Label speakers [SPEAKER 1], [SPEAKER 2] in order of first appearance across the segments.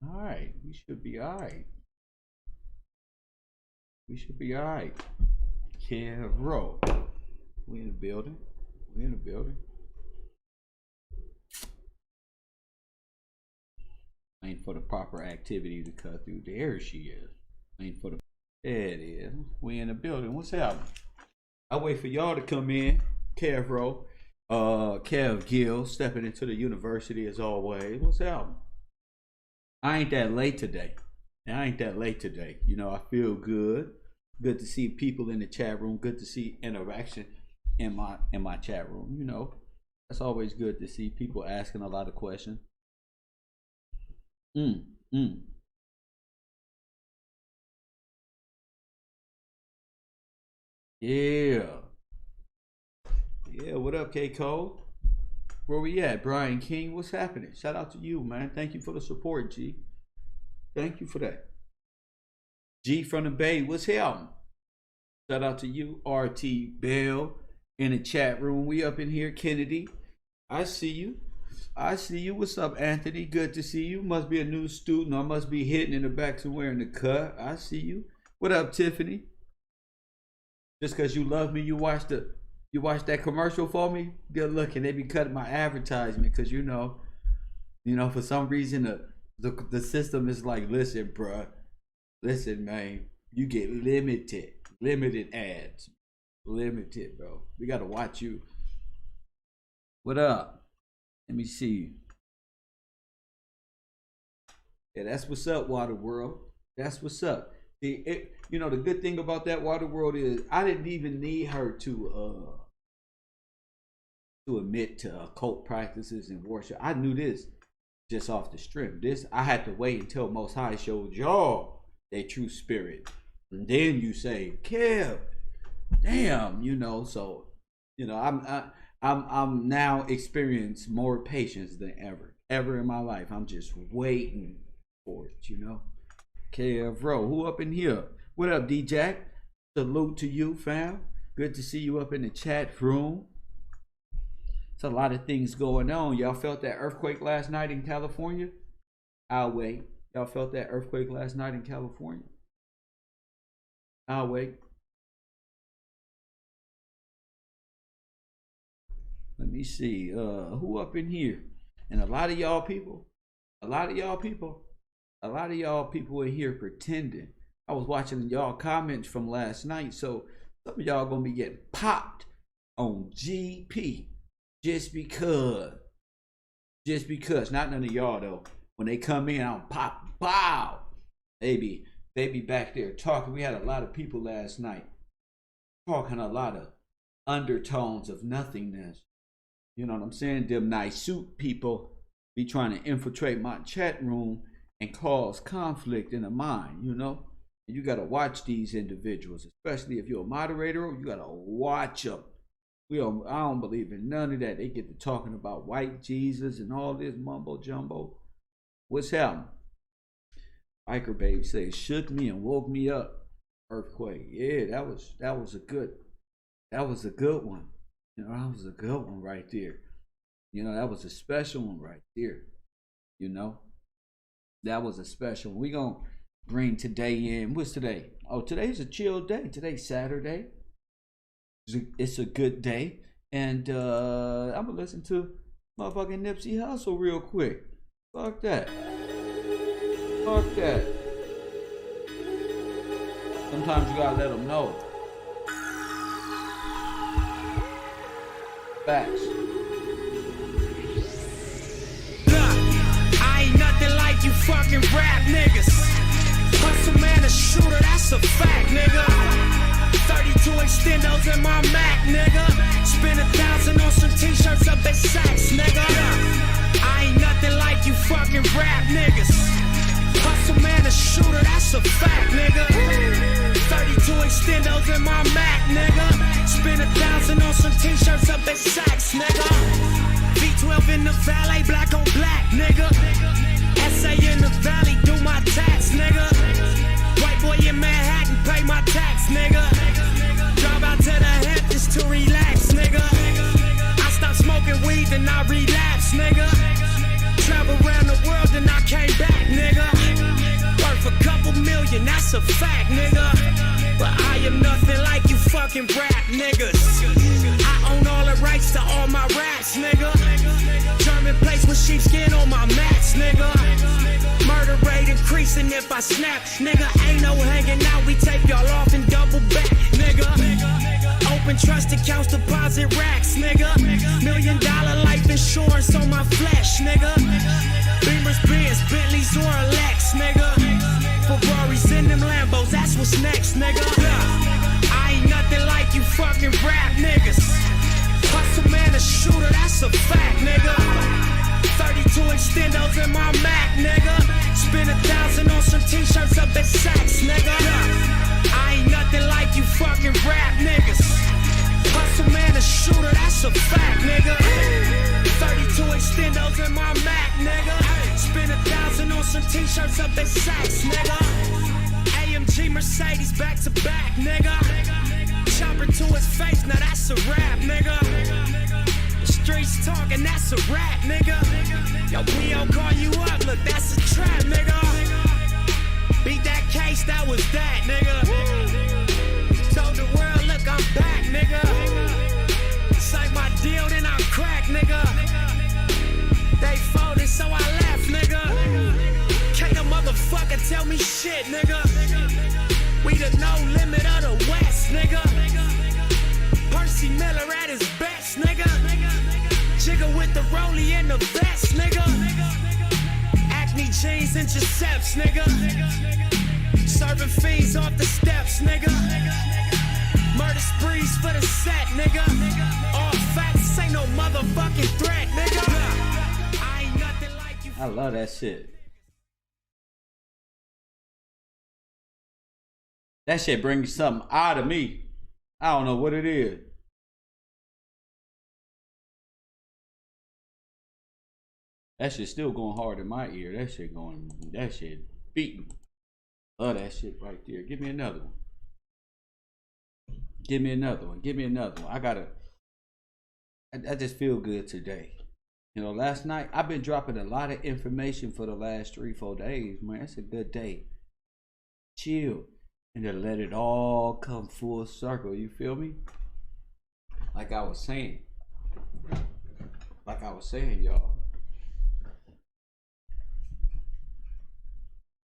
[SPEAKER 1] All right, we should be all right. We should be all right. Row. We in the building. We in the building. Waiting for the proper activity to cut through. There she is. Waiting for the. There it is. We in the building. What's happening? I wait for y'all to come in. Row. Kev Gill stepping into the university as always. What's happening? I ain't that late today. You know, I feel good. Good to see people in the chat room. Good to see interaction in my chat room. You know, that's always good to see people asking a lot of questions. Yeah. Yeah, what up, K Cole? Where we at? Brian King, what's happening? Shout out to you, man. Thank you for the support, G. Thank you for that. G from the Bay, what's happening? Shout out to you, RT Bell in the chat room. We up in here, Kennedy. I see you. What's up, Anthony? Good to see you. Must be a new student. I must be hitting in the back somewhere in the cut. I see you. What up, Tiffany? Just because you love me, you watched that commercial for me? Good looking. They be cutting my advertisement because you know, for some reason the system is like, listen, bruh. Listen, man. You get limited ads. Limited, bro. We gotta watch you. What up? Let me see. Yeah, that's what's up, Water World. That's what's up. You know, the good thing about that, Water World, is I didn't even need her to admit to occult practices and worship. I knew this just off the strip. This I had to wait until Most High showed y'all their true spirit, and then you say, "Kev, damn," you know. So, you know, I'm now experienced more patience than ever in my life. I'm just waiting for it, you know. Kev Rowe, who up in here? What up, D-Jack? Salute to you, fam. Good to see you up in the chat room. It's a lot of things going on. Y'all felt that earthquake last night in California? I'll wait. Y'all felt that earthquake last night in California? I'll wait. Let me see. Who up in here? And a lot of y'all people in here pretending. I was watching y'all comments from last night, so some of y'all gonna be getting popped on GP just because. Not none of y'all though. When they come in, I'm pop, bow. They be back there talking. We had a lot of people last night talking a lot of undertones of nothingness. You know what I'm saying? Them nice suit people be trying to infiltrate my chat room and cause conflict in the mind, you know? And you got to watch these individuals, especially if you're a moderator. You got to watch them. I don't believe in none of that. They get to talking about white Jesus and all this mumbo jumbo. What's happening? Biker Baby says, shook me and woke me up. Earthquake. Yeah, that was a good one. You know, that was a good one right there. You know, that was a special one right there. You know, that was a special one. We gonna bring today in. What's today? Oh, today's a chill day. Today's Saturday. It's a good day. And I'm gonna listen to motherfucking Nipsey Hussle real quick. Fuck that. Fuck that. Sometimes you gotta let them know. Facts.
[SPEAKER 2] I ain't nothing like you fucking rap niggas. Hustle man, a shooter, that's a fact, nigga. 32 extendos in my Mac, nigga. Spend 1,000 on some t-shirts up at Saks, nigga. I ain't nothing like you fucking rap niggas. Hustle man, a shooter, that's a fact, nigga. 32 extendos in my Mac, nigga. Spend 1,000 on some t-shirts up at Saks, nigga. V12 in the valet, black on black, nigga. SA in the valley, do my tax, nigga. White boy in Manhattan, pay my tax, nigga. Drive out to the Hamptons to relax, nigga. I stopped smoking weed, then I relapsed, nigga. Travel around the world, then I came back, nigga. that's a fact, nigga. But I am nothing like you fucking rap niggas. I own all the rights to all my raps, nigga. German plates with sheepskin on my mats, nigga. Murder rate increasing if I snap, nigga. Ain't no hanging out, we take y'all off and double back, nigga. Open trust accounts, deposit racks, nigga. $1 million life insurance on my flesh, nigga. Beamers, Benz, Bentleys, or a Lex, nigga. Ferraris in them Lambos, that's what's next, nigga. I ain't nothing like you fucking rap niggas. Hustle man, a shooter, that's a fact, nigga. 32 extendos in my Mac, nigga. Spend 1,000 on some t-shirts up at Saks, nigga. I ain't nothing like you fucking rap niggas. Hustle man, a shooter, that's a fact, nigga. 32 extendos in my Mac, nigga. Spend 1,000 on some t-shirts up at Saks, nigga. AMG Mercedes back to back, nigga. Chopper to his face, now that's a rap, nigga. The streets talking, that's a rap, nigga. Yo, P.O. call you up, look, that's a trap, nigga. Beat that case, that was that, nigga. Told the world, look, I'm back, nigga. Signed my deal, then I crack, nigga. They folded, so I left, nigga. Can't a motherfucker tell me shit, nigga. We the no limit of the West, nigga. Percy Miller at his best, nigga. Jigger with the rollie and the vest, nigga. Acne jeans and Giuseppe's, nigga. Serving fiends off the steps, nigga. Murder sprees for the set, nigga. All facts ain't no motherfucking threat, nigga. I ain't nothing like you.
[SPEAKER 1] I love that shit. That shit brings something out of me. I don't know what it is. That shit still going hard in my ear. That shit beating. Love that shit right there. Give me another one. Give me another one. Give me another one. I just feel good today. You know, last night, I've been dropping a lot of information for the last 3-4 days, man. It's a good day. Chill. And then let it all come full circle. You feel me? Like I was saying. Y'all.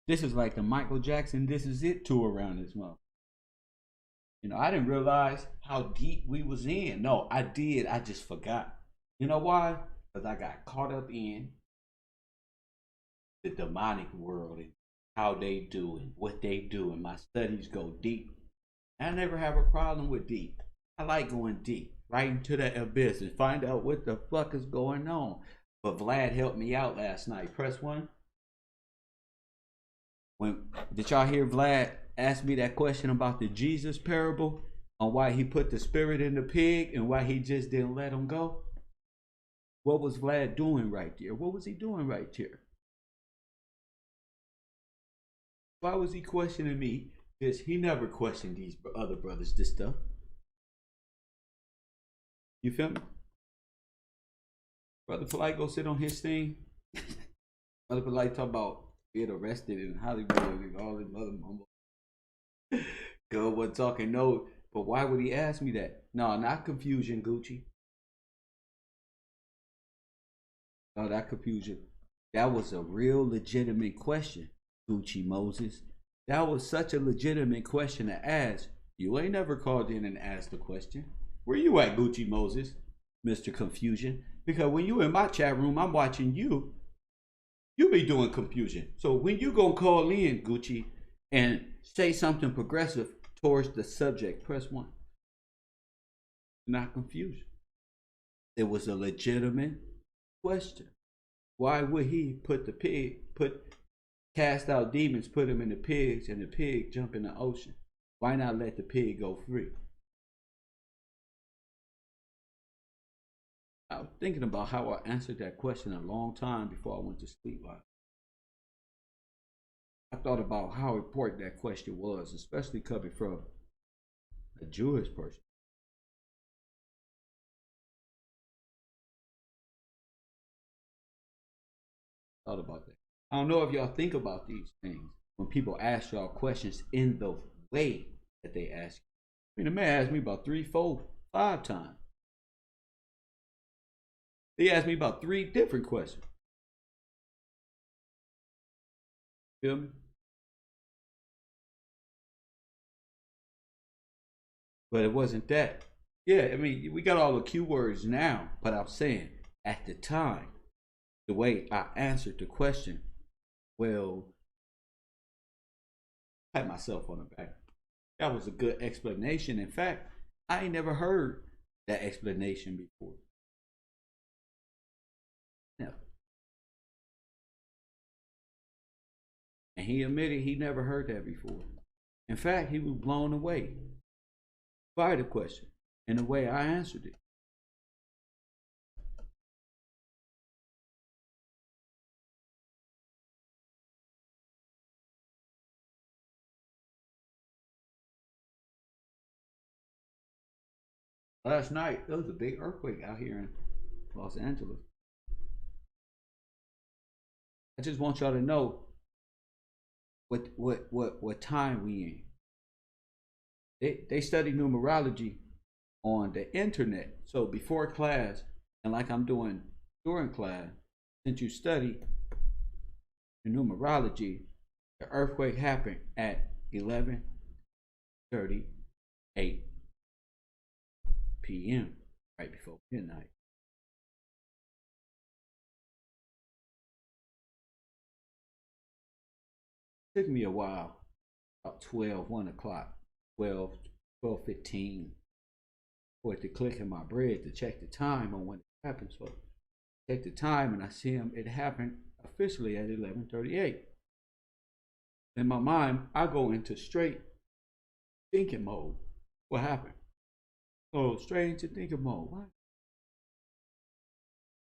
[SPEAKER 1] This is like the Michael Jackson This Is It tour around this month. You know, I didn't realize how deep we was in. No, I did. I just forgot. You know why? Because I got caught up in the demonic world and how they do and what they do. And my studies go deep. I never have a problem with deep. I like going deep. Right into the abyss and find out what the fuck is going on. But Vlad helped me out last night. Press 1. Did y'all hear Vlad ask me that question about the Jesus parable on why he put the spirit in the pig and why he just didn't let him go? What was Vlad doing right there? What was he doing right there? Why was he questioning me? Because he never questioned these other brothers this stuff. You feel me? Brother Polite go sit on his thing. Brother Polite talk about get arrested in Hollywood and all this other mumble. Go what talking no, but why would he ask me that? No, not confusion, Gucci. No, not confusion. That was a real legitimate question, Gucci Moses. That was such a legitimate question to ask. You ain't never called in and asked the question. Where you at, Gucci Moses, Mr. Confusion? Because when you in my chat room, I'm watching you. You be doing confusion. So when you gonna call in, Gucci, and say something progressive towards the subject, press 1. Not confusion. It was a legitimate question. Why would he cast out demons, put them in the pigs, and the pig jump in the ocean? Why not let the pig go free? I was thinking about how I answered that question a long time before I went to sleep. I thought about how important that question was, especially coming from a Jewish person. Thought about that. I don't know if y'all think about these things. when people ask y'all questions in the way that they ask. I mean, the man asked me about 3, 4, 5 times. He asked me about 3 different questions. Feel me? But it wasn't that. Yeah, I mean, we got all the Q words now, but I'm saying at the time, the way I answered the question, well, I pat myself on the back. That was a good explanation. In fact, I ain't never heard that explanation before. Never. And he admitted he never heard that before. In fact, he was blown away by the question and the way I answered it. Last night, there was a big earthquake out here in Los Angeles. I just want y'all to know what time we in. They study numerology on the internet. So before class, and like I'm doing during class, since you study the numerology, the earthquake happened at 11:38 p.m. right before midnight. It took me a while, about 1 o'clock, 12:15, for it to click in my brain to check the time on when it happened. So I check the time and I see him. It happened officially at 11:38. In my mind, I go into straight thinking mode. What happened? Oh, straight into thinking mode. What?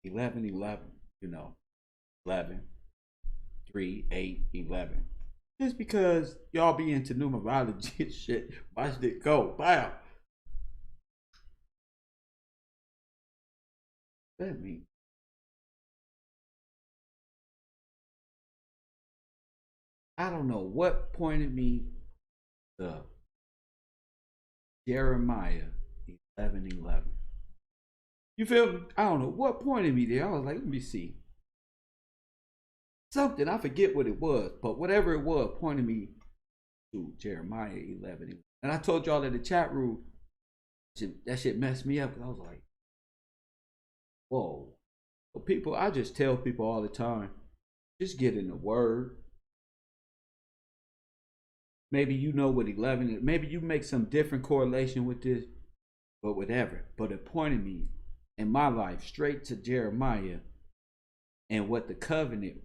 [SPEAKER 1] 11:11. 11, 3, 8, 11. Just because y'all be into numerology and shit, watch it go. Wow. That means I don't know what pointed me to Jeremiah 11:11. You feel me? I don't know what pointed me there. I was like, let me see. Something, I forget what it was, but whatever it was pointed me to Jeremiah 11:11. And I told y'all in the chat room, that shit messed me up because I was like, whoa. But people, I just tell people all the time, just get in the word. Maybe you know what 11 is. Maybe you make some different correlation with this, but whatever. But it pointed me in my life straight to Jeremiah and what the covenant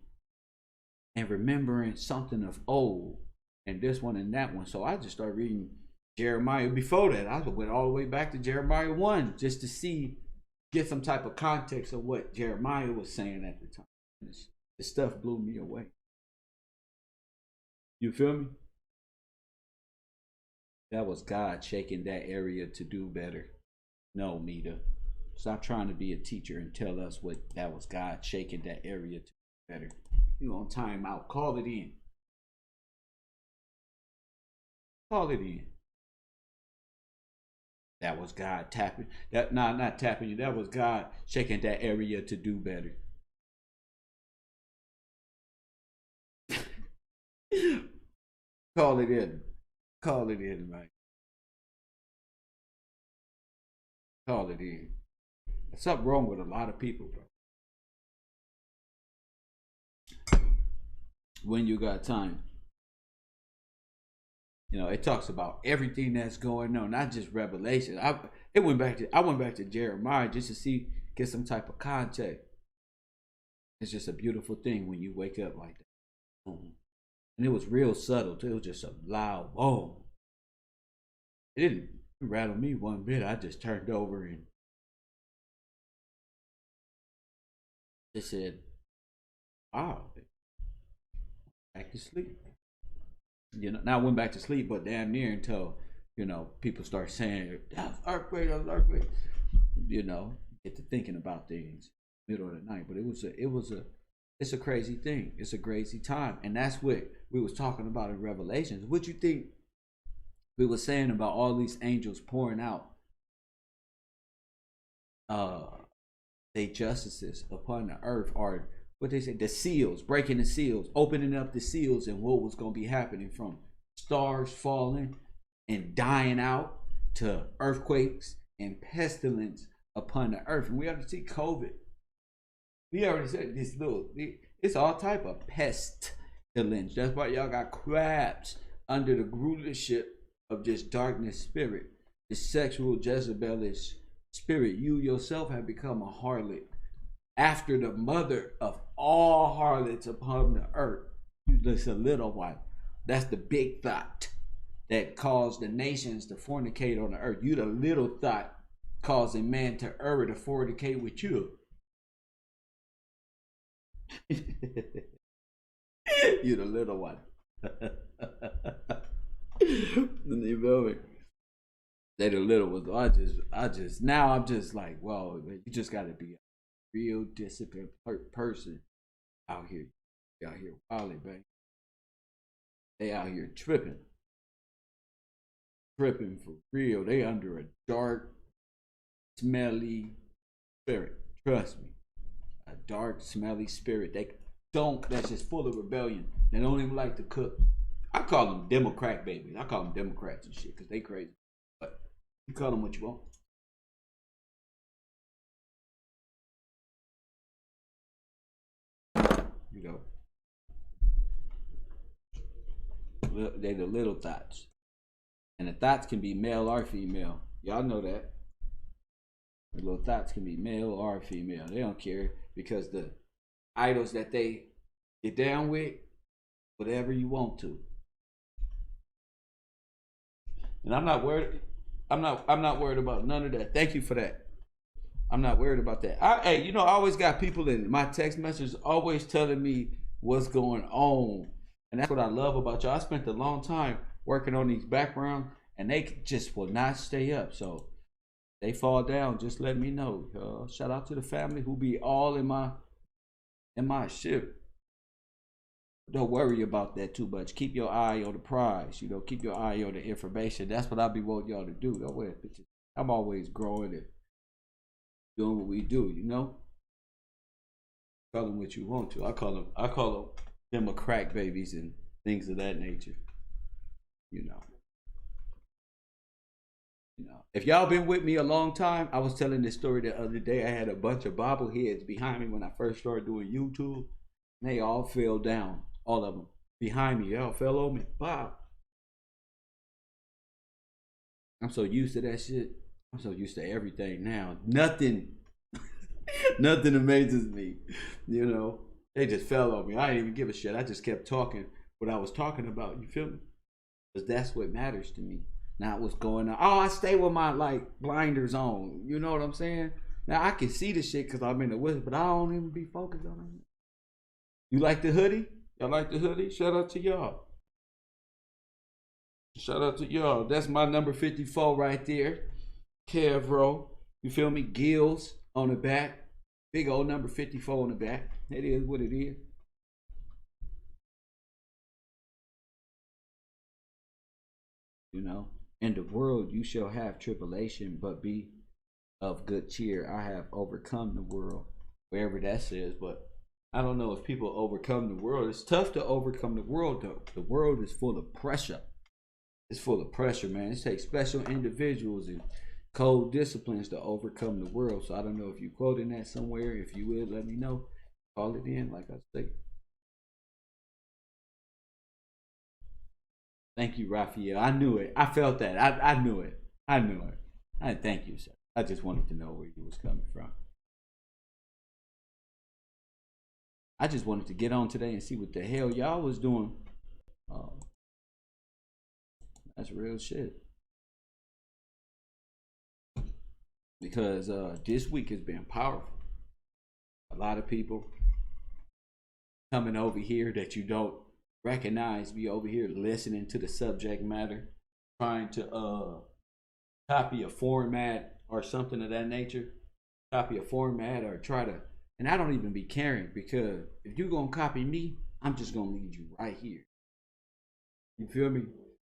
[SPEAKER 1] and remembering something of old and this one and that one. So I just started reading Jeremiah. Before that, I went all the way back to Jeremiah 1 just to get some type of context of what Jeremiah was saying at the time. This stuff blew me away. You feel me? That was God shaking that area to do better. No, Mita. Stop trying to be a teacher and tell us what that was God shaking that area to do better. You on time out. Call it in. Call it in. That was God tapping. Not tapping you. That was God shaking that area to do better. Call it in. Call it in, right? Call it in. There's something wrong with a lot of people, bro. When you got time. It talks about everything that's going on, not just Revelation. I went back to Jeremiah just to get some type of context. It's just a beautiful thing when you wake up like that. And it was real subtle too. It was just a loud boom. It didn't rattle me one bit. I just turned over and just said, wow, back to sleep. Now I went back to sleep, but damn near until, people start saying, that's earthquake, that's earthquake. Get to thinking about things middle of the night. But it was a It's a crazy thing. It's a crazy time. And that's what we was talking about in Revelations. What you think we were saying about all these angels pouring out their justices upon the earth, or what they say, the seals, breaking the seals, opening up the seals, and what was going to be happening from stars falling and dying out to earthquakes and pestilence upon the earth. And we already see COVID. We already said this little, it's all type of pestilence. That's why y'all got crabs under the rulership of this darkness spirit, this sexual Jezebelish spirit. You yourself have become a harlot after the mother of all harlots upon the earth. You just a little one. That's the big thought that caused the nations to fornicate on the earth. You the little thought causing man to err to fornicate with you. You the little one. You feel me? They the little ones. Now I'm just like, well, you just gotta be a real disciplined person out here. Out here wilding, baby. They out here tripping for real. They under a dark, smelly spirit. Trust me, a dark, smelly spirit. That's just full of rebellion. They don't even like to cook. I call them Democrat babies. I call them Democrats and shit because they crazy. But you call them what you want. You know, they the little thoughts, and the thoughts can be male or female. Y'all know that. The little thoughts can be male or female. They don't care because the idols that they get down with, whatever you want to. And I'm not worried. I'm not worried about none of that. Thank you for that. I'm not worried about that. Hey, you know, I always got people in my text messages always telling me what's going on. And that's what I love about y'all. I spent a long time working on these backgrounds, and they just will not stay up. So they fall down, just let me know. Shout out to the family who be all in my ship. Don't worry about that too much. Keep your eye on the prize. You know, keep your eye on the information. That's what I be wanting y'all to do. Don't worry. I'm always growing and doing what we do, you know? Call them what you want to. I call them crack babies and things of that nature. You know. If y'all been with me a long time, I was telling this story the other day. I had a bunch of bobbleheads behind me when I first started doing YouTube. And they all fell down. All of them behind me. They all fell on me. Bob. I'm so used to that shit. I'm so used to everything now. Nothing amazes me. You know, they just fell on me. I didn't even give a shit. I just kept talking what I was talking about. You feel me? Because that's what matters to me. Not what's going on. Oh, I stay with my blinders on. You know what I'm saying? Now I can see the shit because I'm in the woods, but I don't even be focused on it. You like the hoodie? Y'all like the hoodie? Shout out to y'all. Shout out to y'all. That's my number 54 right there. Kevro. You feel me? Gills on the back. Big old number 54 on the back. It is what it is. You know, in the world you shall have tribulation, but be of good cheer. I have overcome the world. Wherever that says, but I don't know if people overcome the world. It's tough to overcome the world, though. The world is full of pressure. It's full of pressure, man. It takes special individuals and cold disciplines to overcome the world. So I don't know if you quoting that somewhere. If you would, let me know. Call it in, like I say. Thank you, Raphael. I knew it. I felt that. I knew it. I knew it. Thank you, sir. I just wanted to know where you was coming from. I just wanted to get on today and see what the hell y'all was doing. That's real shit. Because this week has been powerful. A lot of people coming over here that you don't recognize be over here listening to the subject matter, trying to copy a format or something of that nature. Copy a format or try to And I don't even be caring, because if you're gonna copy me, I'm just gonna lead you right here. You feel me?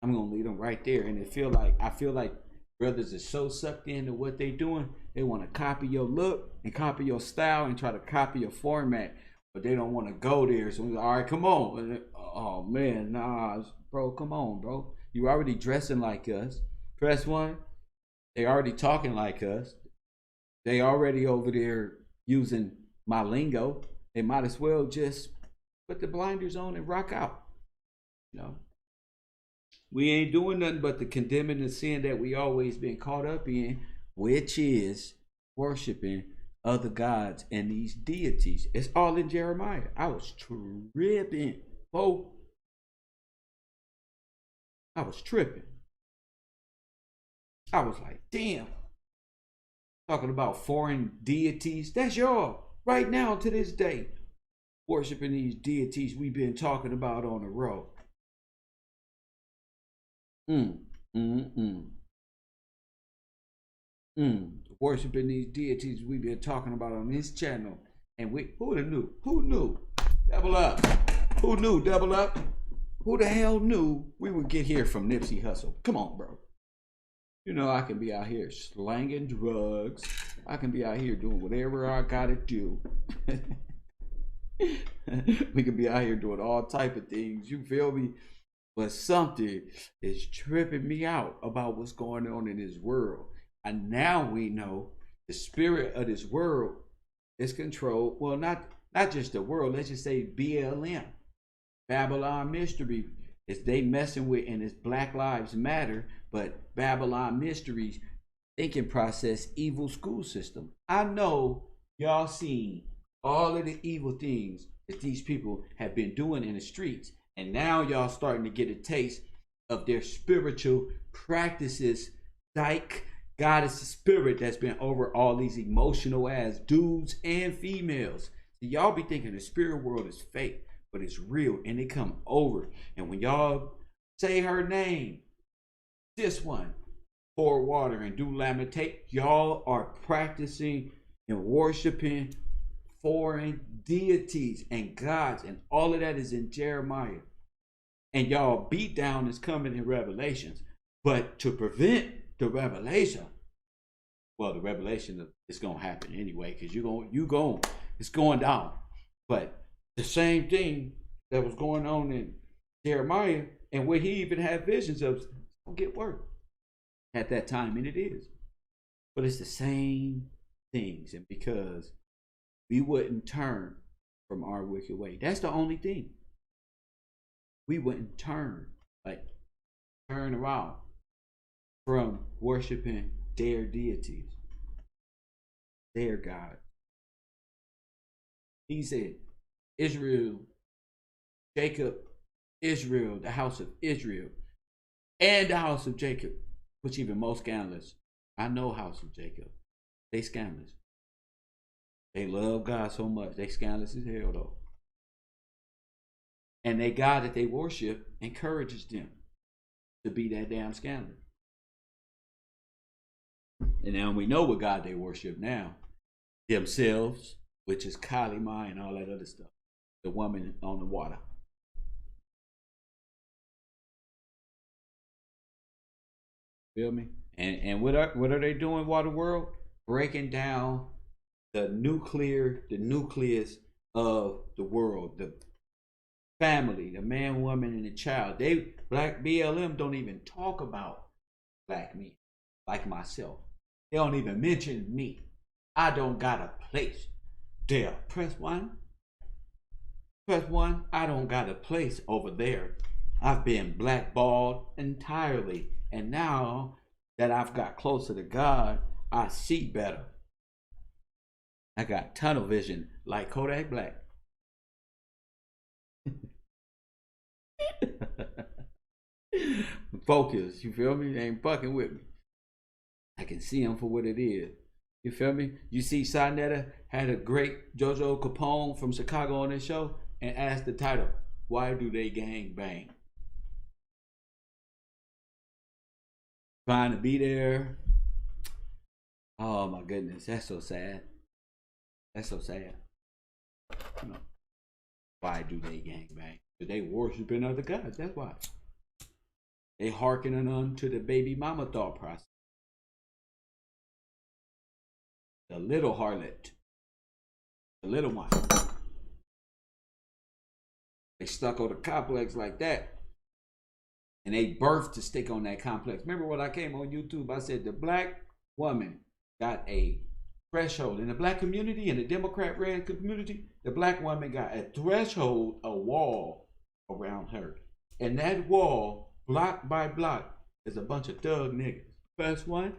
[SPEAKER 1] I'm gonna lead them right there. And I feel like brothers are so sucked into what they doing, they want to copy your look and copy your style and try to copy your format, but they don't want to go there. So all right, come on. Oh man, nah, bro, come on, bro. You already dressing like us. Press one. They already talking like us. They already over there using my lingo. They might as well just put the blinders on and rock out. You know, we ain't doing nothing but the condemning the sin that we always been caught up in, which is worshiping other gods and these deities. It's all in Jeremiah. I was tripping, folks. I was tripping. I was like, damn. Talking about foreign deities. That's y'all right now to this day. Worshiping these deities we've been talking about on the road. Worshiping these deities we've been talking about on this channel. And who knew? Who knew? Double up. Who knew? Double up. Who the hell knew we would get here from Nipsey Hussle? Come on, bro. You know, I can be out here slanging drugs. I can be out here doing whatever I gotta do. We can be out here doing all type of things. You feel me? But something is tripping me out about what's going on in this world. And now we know the spirit of this world is controlled. Well, not just the world. Let's just say BLM, Babylon Mystery. Is they messing with, and it's Black Lives Matter, but Babylon Mysteries thinking process, evil school system. I know y'all seen all of the evil things that these people have been doing in the streets, and now y'all starting to get a taste of their spiritual practices, like goddess spirit that's been over all these emotional ass dudes and females. So y'all be thinking the spirit world is fake, but it's real, and they come over. And when y'all say her name, this one, pour water and do lamentate, y'all are practicing and worshiping foreign deities and gods, and all of that is in Jeremiah. And y'all beat down is coming in Revelations. But to prevent the revelation, well, the revelation is gonna happen anyway, because it's going down. But the same thing that was going on in Jeremiah, and what he even had visions of, will get worse at that time, and it is. But it's the same things, and because we wouldn't turn from our wicked way. That's the only thing. We wouldn't turn around from worshiping their deities, their God. He said, Israel, Jacob, Israel, the house of Israel, and the house of Jacob, which even most scandalous. I know house of Jacob. They scandalous. They love God so much. They scandalous as hell though. And they God that they worship encourages them to be that damn scandalous. And now we know what God they worship now. Themselves, which is Kali Ma and all that other stuff. The woman on the water. Feel me? And what are they doing, Water World? Breaking down the nucleus of the world, the family, the man, woman, and the child. Black BLM don't even talk about black men like myself. They don't even mention me. I don't got a place there. Press one. I don't got a place over there. I've been blackballed entirely. And now that I've got closer to God, I see better. I got tunnel vision like Kodak Black. Focus, you feel me? They ain't fucking with me. I can see them for what it is. You feel me? You see Sarnetta had a great JoJo Capone from Chicago on this show and asked the title, why do they gang bang? Trying to be there. Oh my goodness, that's so sad. That's so sad. You know, why do they gangbang? Because they worshiping other gods. That's why. They hearkening on to the baby mama thought process. The little harlot. The little one. They stuck on the complex like that. And they birthed to stick on that complex. Remember when I came on YouTube, I said the black woman got a threshold. In the black community, in the Democrat-ran community, the black woman got a threshold, a wall around her. And that wall, block by block, is a bunch of thug niggas. First one,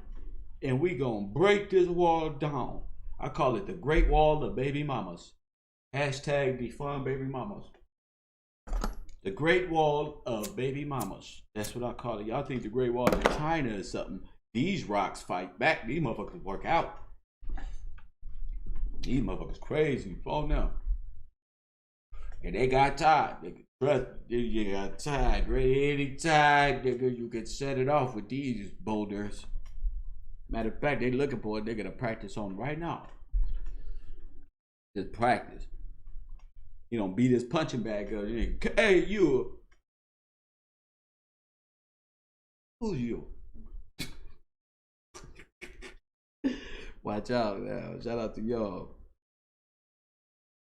[SPEAKER 1] and we gonna break this wall down. I call it the Great Wall of Baby Mamas. Hashtag defund baby mamas. The Great Wall of Baby Mamas. That's what I call it. Y'all think the Great Wall of China is something. These rocks fight back. These motherfuckers work out. These motherfuckers crazy. Fall now. And they got tired. They could trust. You got tired. Ready any time, nigga. You can set it off with these boulders. Matter of fact, they looking for a nigga to practice on right now. Just practice. You don't beat his punching bag up. Hey, you. Who's you? Watch out now. Shout out to y'all.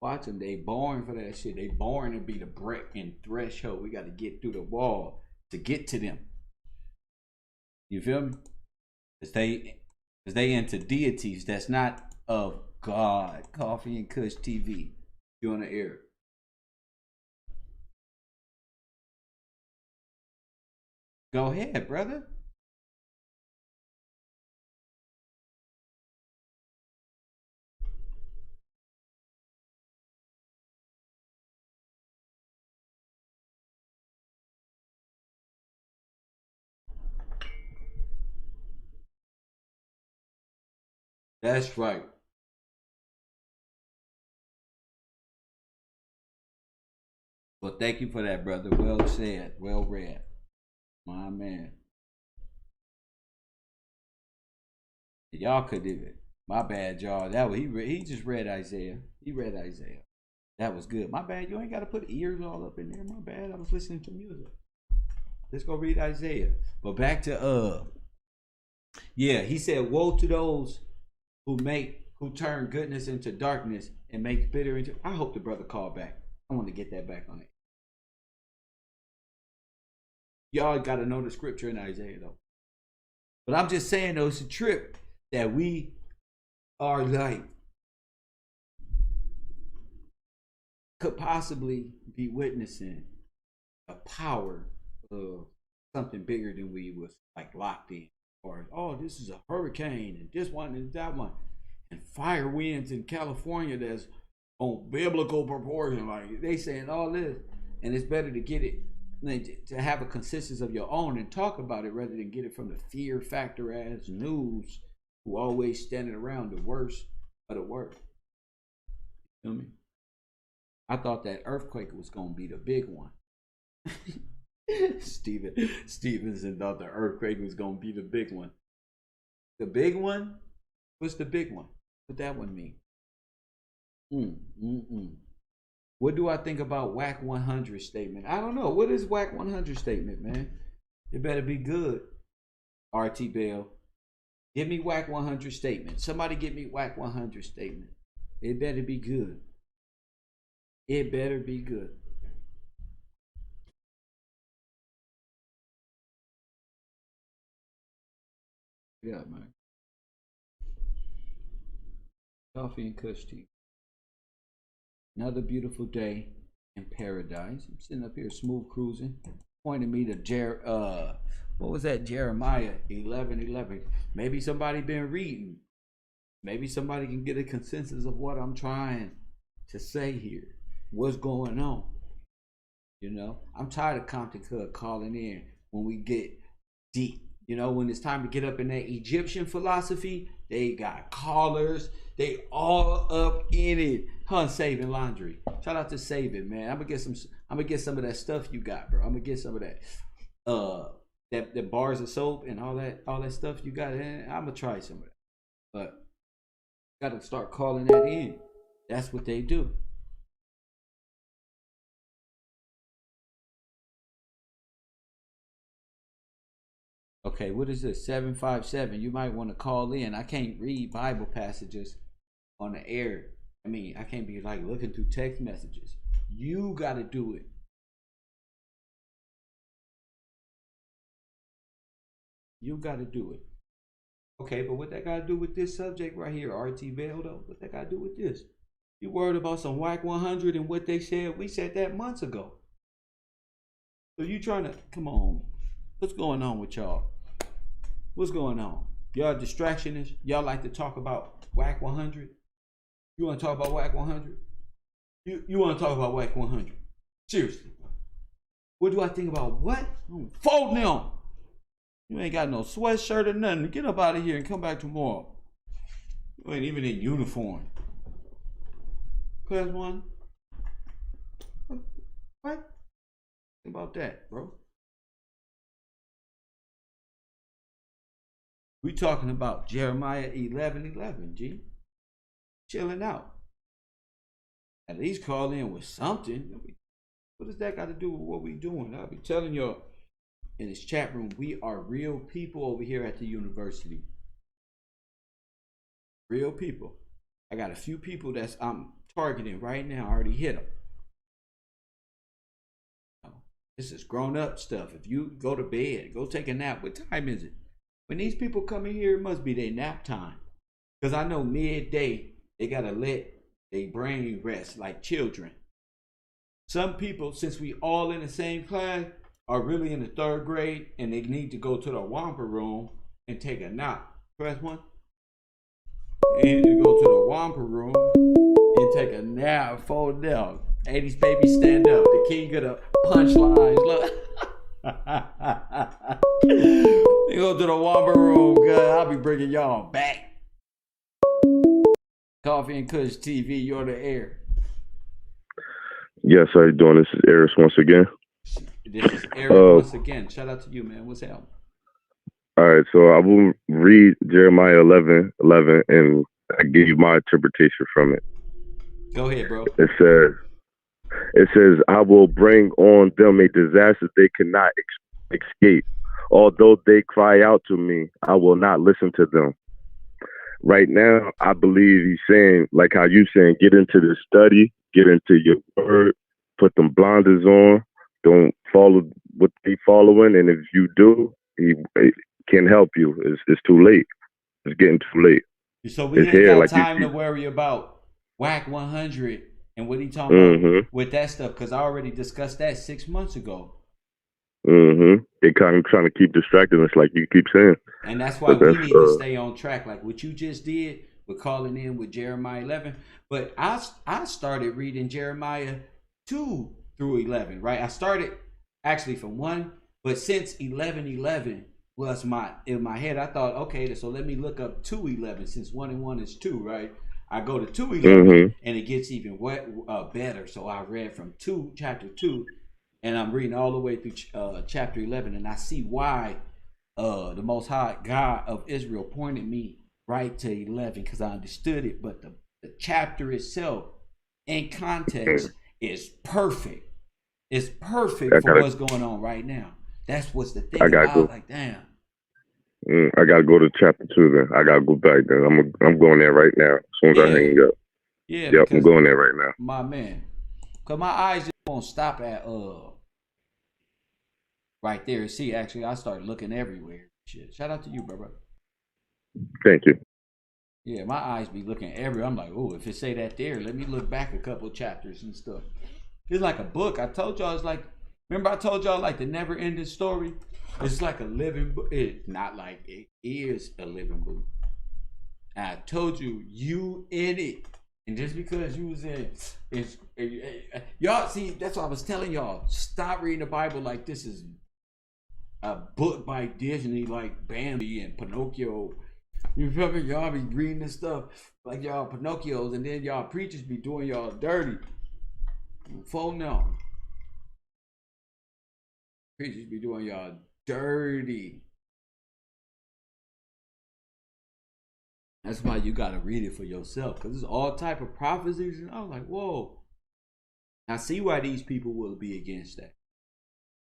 [SPEAKER 1] Watch them. They born for that shit. They born to be the brick and threshold. We got to get through the wall to get to them. You feel me? Because they into deities that's not of God. Coffee and Kush TV. You on the air. Go ahead, brother. That's right. Well, thank you for that, brother. Well said. Well read. My man. Y'all could do it. My bad, y'all. That was he just read Isaiah. He read Isaiah. That was good. My bad. You ain't got to put ears all up in there. My bad. I was listening to music. Let's go read Isaiah. But back to yeah, he said, woe to those who turn goodness into darkness and make bitter into. I hope the brother called back. I want to get that back on it. Y'all got to know the scripture in Isaiah though. But I'm just saying though, it's a trip that we are like, could possibly be witnessing a power of something bigger than we was like locked in. Or, oh, this is a hurricane and this one and that one. And fire winds in California that's on biblical proportion. Like they saying all this. And it's better to get it, to have a consensus of your own and talk about it rather than get it from the fear factor ass news who always standing around the worst of the worst. You feel me? I thought that earthquake was gonna be the big one. Stevenson thought the earthquake was gonna be the big one. The big one? What's the big one? What that one mean? What do I think about WAC 100 statement? I don't know. What is WAC 100 statement, man? It better be good. RT Bell. Give me WAC 100 statement. Somebody give me WAC 100 statement. It better be good. It better be good. Yeah, man. Coffee and Kush tea. Another beautiful day in paradise. I'm sitting up here smooth cruising. Pointing me to what was that? Jeremiah 11:11. Maybe somebody been reading. Maybe somebody can get a consensus of what I'm trying to say here. What's going on? You know, I'm tired of Compton Cub calling in when we get deep. You know, when it's time to get up in that Egyptian philosophy, they got callers. They all up in it. Hun Saving Laundry. Shout out to Saving, man. I'm gonna get some of that stuff you got, bro. I'm gonna get some of that. That bars of soap and all that stuff you got in. I'm gonna try some of that. But gotta start calling that in. That's what they do. Okay, what is this? 757. You might want to call in. I can't read Bible passages on the air. I mean, I can't be like looking through text messages. You got to do it. You got to do it. Okay, but what that got to do with this subject right here, RT Bell, though? What that got to do with this? You worried about some whack 100 and what they said? We said that months ago. So you trying to, come on. What's going on with y'all? What's going on? Y'all distractionists? Y'all like to talk about whack 100? You want to talk about whack 100? You want to talk about whack 100? Seriously. What do I think about what? I'm folding them. You ain't got no sweatshirt or nothing. Get up out of here and come back tomorrow. You ain't even in uniform. Class 1? What? Think about that, bro. We talking about Jeremiah 11:11, G. Chilling out. At least call in with something. What does that got to do with what we doing? I'll be telling y'all in this chat room, we are real people over here at the university. Real people. I got a few people that's I'm targeting right now. I already hit them. This is grown up stuff. If you go to bed, go take a nap. What time is it? When these people come in here, it must be their nap time. Because I know midday, they got to let their brain rest like children. Some people, since we all in the same class, are really in the 3rd grade and they need to go to the Wampa room and take a nap. Press 1. They need to go to the Wampa room and take a nap, fold down. 80s baby, stand up. The king of the punchlines. Look. They go to the Wampa room, God. I'll be bringing y'all back. Coffee and Kush TV, you're the air.
[SPEAKER 3] Yes, how you doing? This is Eris once again.
[SPEAKER 1] This is Eric once again. Shout out to you, man. What's up?
[SPEAKER 3] All right, so I will read Jeremiah 11:11, and I give you my interpretation from it.
[SPEAKER 1] Go ahead, bro.
[SPEAKER 3] It says, I will bring on them a disaster they cannot escape. Although they cry out to me, I will not listen to them. Right now, I believe he's saying, like how you saying, get into the study, get into your word, put them blinders on, don't follow what they following, and if you do, he can't help you. It's too late. It's getting too late.
[SPEAKER 1] So we ain't got time to worry about whack 100 and what he talking about with that stuff, because I already discussed that 6 months ago.
[SPEAKER 3] They kind of trying to keep distracting us, like you keep saying.
[SPEAKER 1] And that's why we need to stay on track, like what you just did with calling in with Jeremiah 11. But I started reading Jeremiah 2 through 11, right? I started actually from 1, but since 11:11 was in my head, I thought, okay, so let me look up 2:11 since 1 and 1 is 2, right? I go to 2:11 and it gets even better. So I read from chapter 2. And I'm reading all the way through chapter 11, and I see why the Most High God of Israel pointed me right to 11, because I understood it. But the chapter itself, in context, is perfect. It's perfect for what's going on right now. That's what's the thing about. Like, damn.
[SPEAKER 3] I gotta go to chapter 2 then. I gotta go back then. I'm going there right now. As soon as I hang up.
[SPEAKER 1] Yeah.
[SPEAKER 3] Yep, I'm going there right now.
[SPEAKER 1] My man, cause my eyes just won't stop at right there. See, actually, I started looking everywhere. Shit. Shout out to you, bro.
[SPEAKER 3] Thank you.
[SPEAKER 1] Yeah, my eyes be looking everywhere. I'm like, oh, if it say that there, let me look back a couple of chapters and stuff. It's like a book. I told y'all it's like, remember I told y'all like the never ending story? It's like a living book. It's not like it is a living book. I told you, you in it. And just because you was in, y'all see, that's what I was telling y'all. Stop reading the Bible like this is a book by Disney, like Bambi and Pinocchio. You feel me? Y'all be reading this stuff like y'all Pinocchios, and then y'all preachers be doing y'all dirty. Phone now. Preachers be doing y'all dirty. That's why you gotta read it for yourself, because there's all type of prophecies, and I was like, whoa. I see why these people will be against that.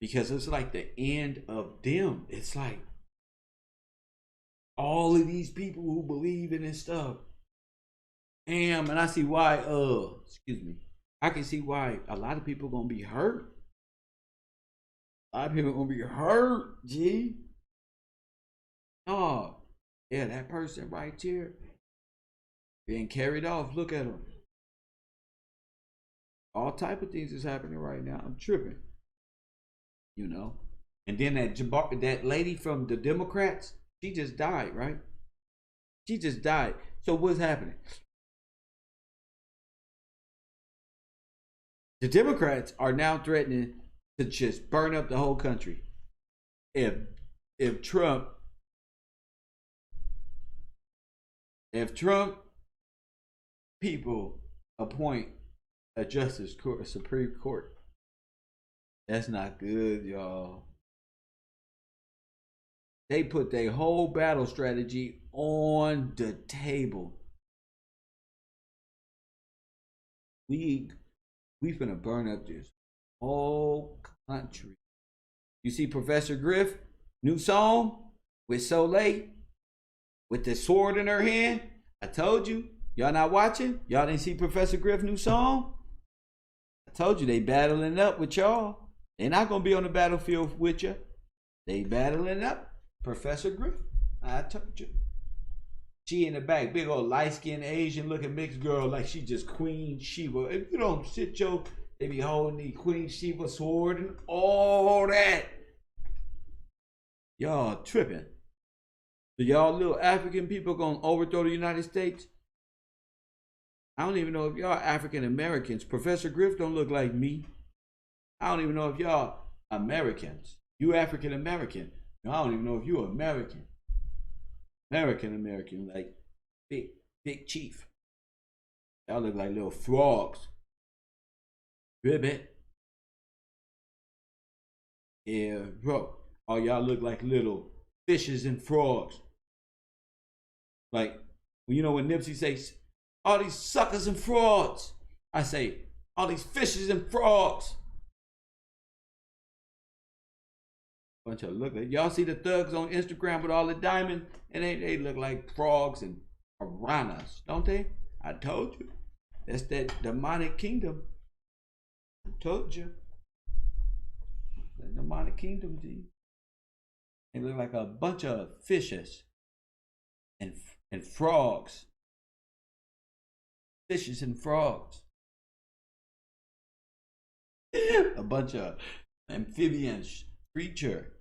[SPEAKER 1] Because it's like the end of them. It's like All of these people who believe in this stuff. And I see why, excuse me. I can see why a lot of people gonna be hurt. A lot of people gonna be hurt, G. Oh, yeah, that person right here being carried off. Look at him. All type of things is happening right now. I'm tripping. You know. And then that lady from the Democrats, she just died, right? She just died. So what's happening? The Democrats are now threatening to just burn up the whole country if Trump people appoint a Supreme Court. That's not good, y'all. They put their whole battle strategy on the table. We finna burn up this whole country. You see Professor Griff, new song with Soleil, with the sword in her hand. I told you. Y'all not watching? Y'all didn't see Professor Griff new song? I told you they battling up with y'all. They're not gonna be on the battlefield with you. They battling up. Professor Griff. I told you. She in the back, big old light-skinned Asian looking mixed girl like she just Queen Sheba. If you don't sit they be holding the Queen Sheba sword and all that. Y'all tripping. So y'all little African people gonna overthrow the United States? I don't even know if y'all African Americans. Professor Griff don't look like me. I don't even know if y'all Americans. You African American. I don't even know if you American. American, like big chief. Y'all look like little frogs. Ribbit. Yeah, bro. Oh, y'all look like little fishes and frogs. Like, you know when Nipsey says, all these suckers and frauds. I say, all these fishes and frogs. Bunch of look like y'all see the thugs on Instagram with all the diamonds, and they look like frogs and piranhas, don't they? I told you. That's that demonic kingdom. I told you. The demonic kingdom, G. They look like a bunch of fishes and frogs. Fishes and frogs. A bunch of amphibians, creature.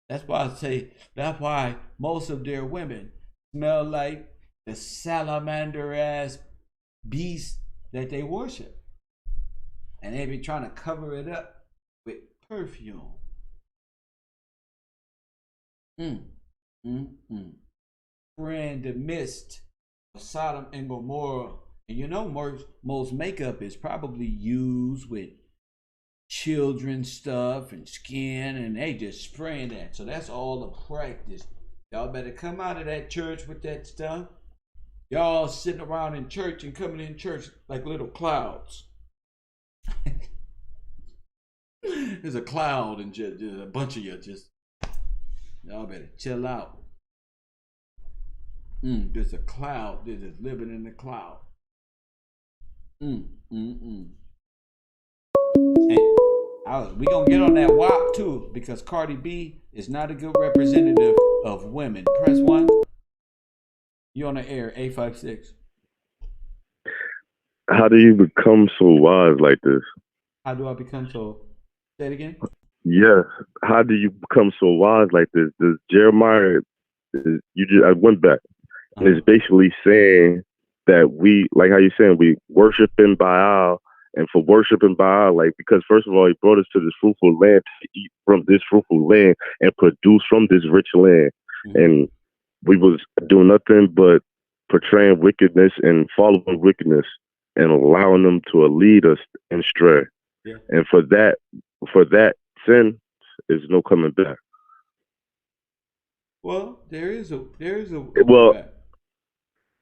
[SPEAKER 1] That's why I say, that's why most of their women smell like the salamander ass beast that they worship. And they be trying to cover it up with perfume. Friend, the mist of Sodom and Gomorrah. And you know, most makeup is probably used with children's stuff and skin, and they just spraying that. So that's all the practice. Y'all better come out of that church with that stuff. Y'all sitting around in church and coming in church like little clouds. There's a cloud and just a bunch of you just. Y'all better chill out. There's a cloud. They're just living in the cloud. And we gonna get on that WAP too, because Cardi B is not a good representative of women. Press 1. You on the air, 856.
[SPEAKER 3] How do you become so wise like this?
[SPEAKER 1] How do I become so? Say it again.
[SPEAKER 3] Yes. How do you become so wise like this? Does Jeremiah? I went back. And it's basically saying that we, like how you're saying, we worshiping Baal. And for worshiping Baal, like, because first of all, he brought us to this fruitful land to eat from this fruitful land and produce from this rich land. And we was doing nothing but portraying wickedness and following wickedness and allowing them to lead us astray. Yeah. And for that sin, is no coming back.
[SPEAKER 1] Well, there is a
[SPEAKER 3] well. Back.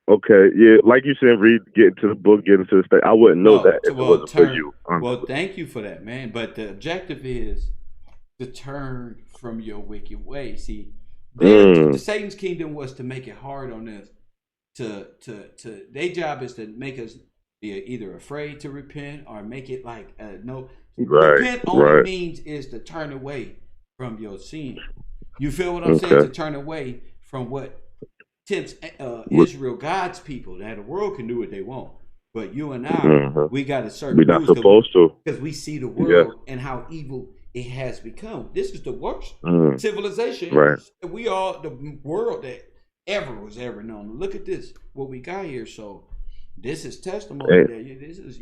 [SPEAKER 3] Okay, yeah, like you said, get into the book, get into the state. I wouldn't know that if it wasn't for you.
[SPEAKER 1] Well, thank you for that, man. But the objective is to turn from your wicked way. See, The Satan's kingdom was to make it hard on us. Their job is to make us be either afraid to repent or make it like no. Repent only means is to turn away from your sin. You feel what I'm saying? To turn away from what tempts Israel, God's people. That the world can do what they want, but you and I, we got to certain
[SPEAKER 3] we're not supposed to,
[SPEAKER 1] because we see the world and how evil it has become. This is the worst civilization.
[SPEAKER 3] Right.
[SPEAKER 1] We are the world that was ever known. Look at this, what we got here. So this is testimony that this is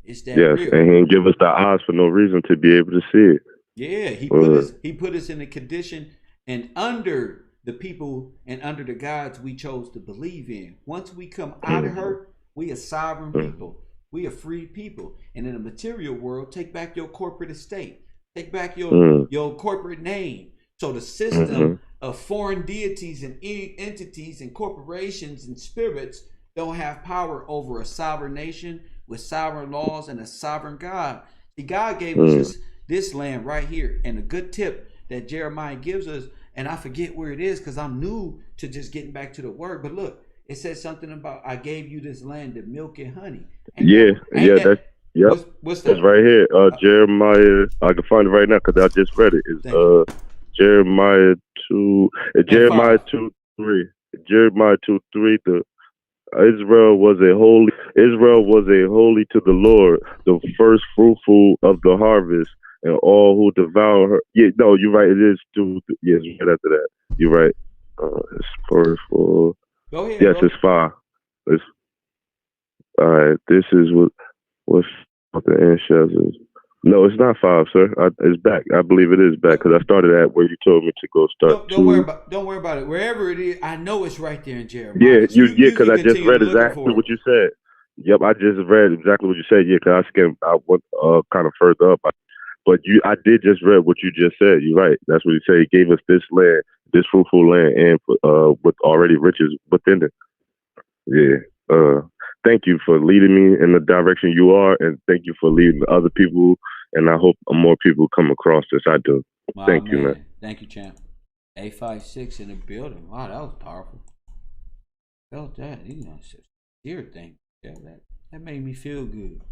[SPEAKER 1] it's that real.
[SPEAKER 3] And he didn't give us the eyes for no reason to be able to see it.
[SPEAKER 1] Yeah, he put us in a condition and under the people and under the gods we chose to believe in. Once we come out of her, we are sovereign people. We are free people. And in the material world, take back your corporate estate. Take back your corporate name. So the system of foreign deities and entities and corporations and spirits don't have power over a sovereign nation with sovereign laws and a sovereign God. See, God gave us this land right here. And a good tip that Jeremiah gives us, and I forget where it is because I'm new to just getting back to the word. But look, it says something about I gave you this land of milk and honey. What's that?
[SPEAKER 3] That's right here. Jeremiah, I can find it right now because I just read it. It's Jeremiah 2, Jeremiah 2:3. Jeremiah 2:3. Israel was a holy to the Lord, the first fruitful of the harvest, and all who devour her. Yeah, no, you're right. It is 2. Yes, right after that. You're right. It's first for.
[SPEAKER 1] Go ahead.
[SPEAKER 3] Yes, it's 5. It's all right. This is what's the end is. No, it's not 5, sir. It's back. I believe it is back because I started at where you told me to go start.
[SPEAKER 1] Don't worry about it. Wherever it is, I know it's right there in Jeremiah.
[SPEAKER 3] Yeah, because I just read exactly what you said. Yep, I just read exactly what you said. Yeah, because I went kind of further up. But I did just read what you just said. You're right. That's what he said. He gave us this land, this fruitful land, and with already riches within it. Yeah. Thank you for leading me in the direction you are, and thank you for leading other people. And I hope more people come across this. I do.
[SPEAKER 1] Wow,
[SPEAKER 3] thank you, man.
[SPEAKER 1] Thank you, champ. 856 in the building. Wow, that was powerful. Felt that. You know, it's a dear thing. Yeah, that made me feel good.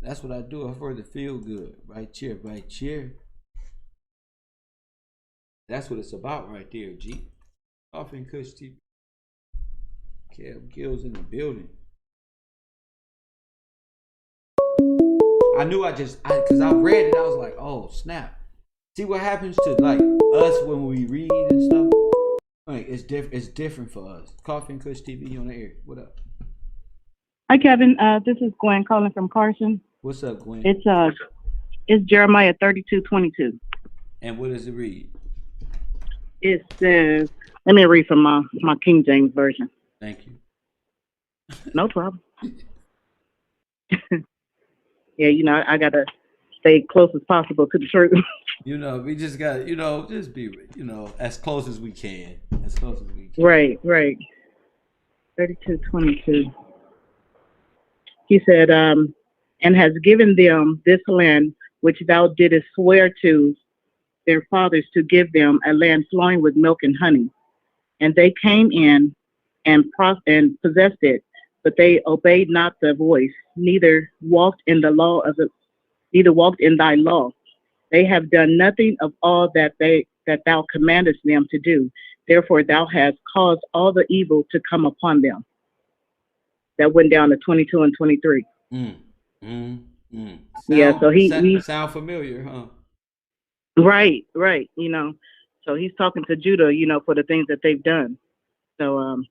[SPEAKER 1] That's what I do. I further feel good. Right cheer, right cheer. That's what it's about right there, G. Coffee Kush TV. CashApp Gills in the building. I knew because I read it, I was like, oh snap. See what happens to like us when we read and stuff? Like it's different for us. Coffee and Kush TV on the air. What up?
[SPEAKER 4] Hi Kevin, this is Gwen calling from Carson.
[SPEAKER 1] What's up, Gwen?
[SPEAKER 4] It's Jeremiah 32:22.
[SPEAKER 1] And what does it read?
[SPEAKER 4] It says, let me read from my King James version.
[SPEAKER 1] Thank you.
[SPEAKER 4] No problem. Yeah, you know, I gotta stay close as possible to the truth.
[SPEAKER 1] You know, we just got, just be, as close as we can. As close as we can.
[SPEAKER 4] Right. 32:22. He said, and has given them this land which thou didst swear to their fathers to give them, a land flowing with milk and honey. And they came in and possessed it, but they obeyed not the voice, neither walked in thy law. They have done nothing of all that thou commandest them to do. Therefore thou hast caused all the evil to come upon them. That went down to 22 and 23. So he
[SPEAKER 1] sound familiar, huh?
[SPEAKER 4] Right. So he's talking to Judah, for the things that they've done. So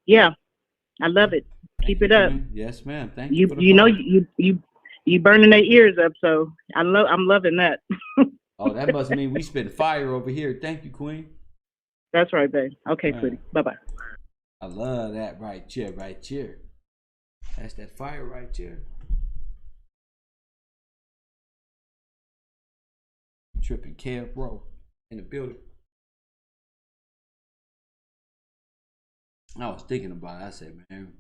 [SPEAKER 4] yeah, I love it. Keep it up.
[SPEAKER 1] Yes, ma'am. Thank you.
[SPEAKER 4] You burning their ears up, so I'm loving that.
[SPEAKER 1] Oh, that must mean we spit fire over here. Thank you, Queen.
[SPEAKER 4] That's right, babe. Okay, sweetie. Bye-bye.
[SPEAKER 1] I love that right cheer. That's that fire right there. Tripping Kev Bro in the building. I was thinking about it. I said, man,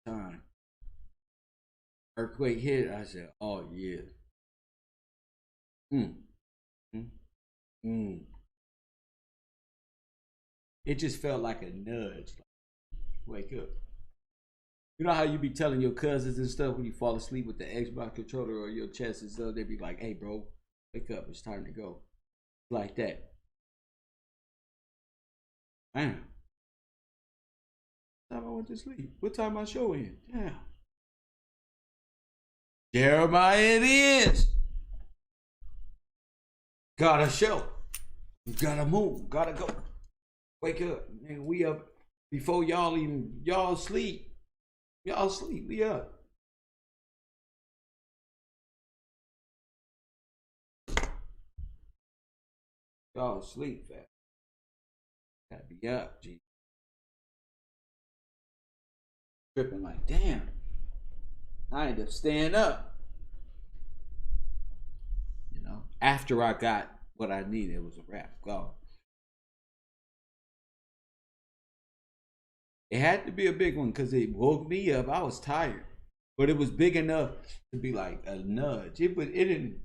[SPEAKER 1] time. Earthquake hit. I said, oh yeah. Mm. It just felt like a nudge. Wake up. You know how you be telling your cousins and stuff when you fall asleep with the Xbox controller or your chest and stuff? They be like, "Hey, bro, wake up. It's time to go." Like that. Damn. What time I went to sleep? What time my show in? Damn. Jeremiah it is. Gotta show. Gotta move. Gotta go. Wake up. Man, we up before y'all sleep. Y'all sleep. We up. Y'all sleep, fat. Gotta be up, G. Tripping like, damn. I ended up staying up. You know, after I got what I needed, it was a wrap. Go. It had to be a big one because it woke me up. I was tired, but it was big enough to be like a nudge. It didn't.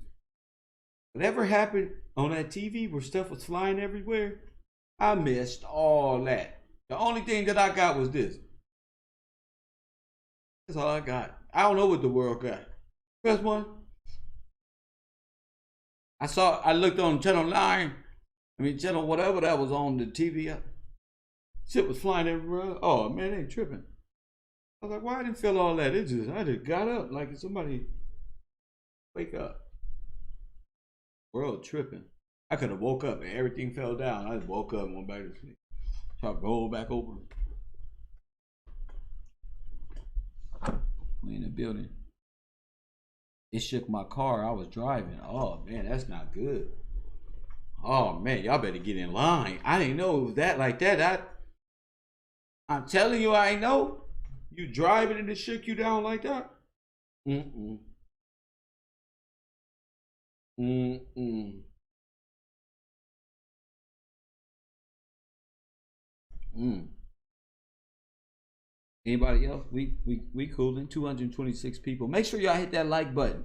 [SPEAKER 1] Whatever happened on that TV where stuff was flying everywhere, I missed all that. The only thing that I got was this. That's all I got. I don't know what the world got. First one. I looked on channel 9. Channel whatever that was on the TV. Shit was flying everywhere. Oh man, they tripping. I was like, why I didn't feel all that? I just got up like somebody wake up. World tripping. I could have woke up and everything fell down. I just woke up and went back to sleep. So I rolled back over. We in the building. It shook my car. I was driving. Oh man, that's not good. Oh man, y'all better get in line. I didn't know it was that like that. I'm telling you, I ain't know. You driving and it shook you down like that? Mm-mm. Mm-mm. Mm. Anybody else? We cooling. 226 people. Make sure y'all hit that like button.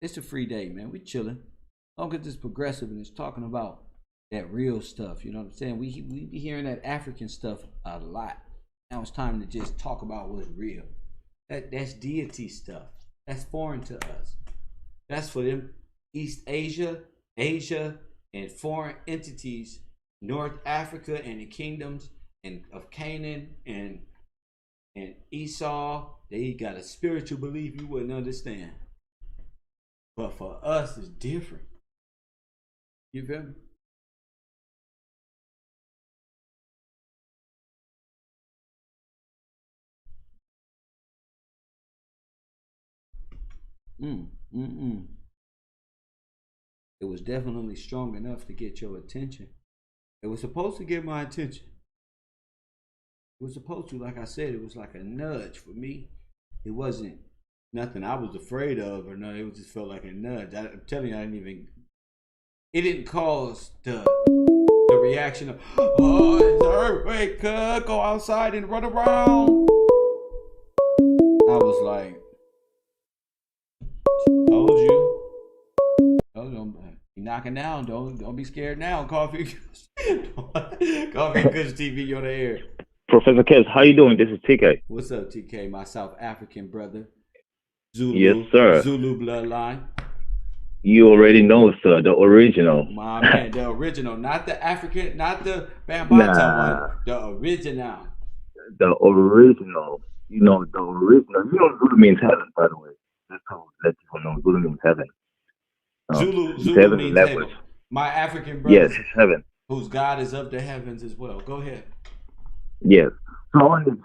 [SPEAKER 1] It's a free day, man. We chilling. Don't get this progressive and it's talking about that real stuff. You know what I'm saying? We be hearing that African stuff a lot. Now it's time to just talk about what's real. That's deity stuff. That's foreign to us. That's for them East Asia, and foreign entities, North Africa and the kingdoms and of Canaan and Esau. They got a spiritual belief you wouldn't understand. But for us, it's different. You feel me? It was definitely strong enough to get your attention. It was supposed to get my attention. It was supposed to, like I said, it was like a nudge for me. It wasn't nothing I was afraid of or nothing. It just felt like a nudge. I'm telling you, it didn't cause the reaction of, oh, it's an earthquake, go outside and run around. I was like, told you. You're knocking down. Don't be scared now. Coffee Kush TV on the air.
[SPEAKER 5] Professor Kes, how you doing? This is TK.
[SPEAKER 1] What's up, TK? My South African brother. Zulu.
[SPEAKER 5] Yes, sir.
[SPEAKER 1] Zulu bloodline.
[SPEAKER 5] You already know, sir. The original.
[SPEAKER 1] My man, the original. Not the African, not the Bambata one. The original.
[SPEAKER 5] The original. You know, the original. You know Zulu means heaven, by the way. Just to let people know, Zulu means heaven.
[SPEAKER 1] Zulu
[SPEAKER 5] heaven
[SPEAKER 1] means
[SPEAKER 5] language.
[SPEAKER 1] heaven. My African brother.
[SPEAKER 5] Yes, it's heaven.
[SPEAKER 1] Whose God is of the heavens as well. Go ahead.
[SPEAKER 5] Yes. So I wanted to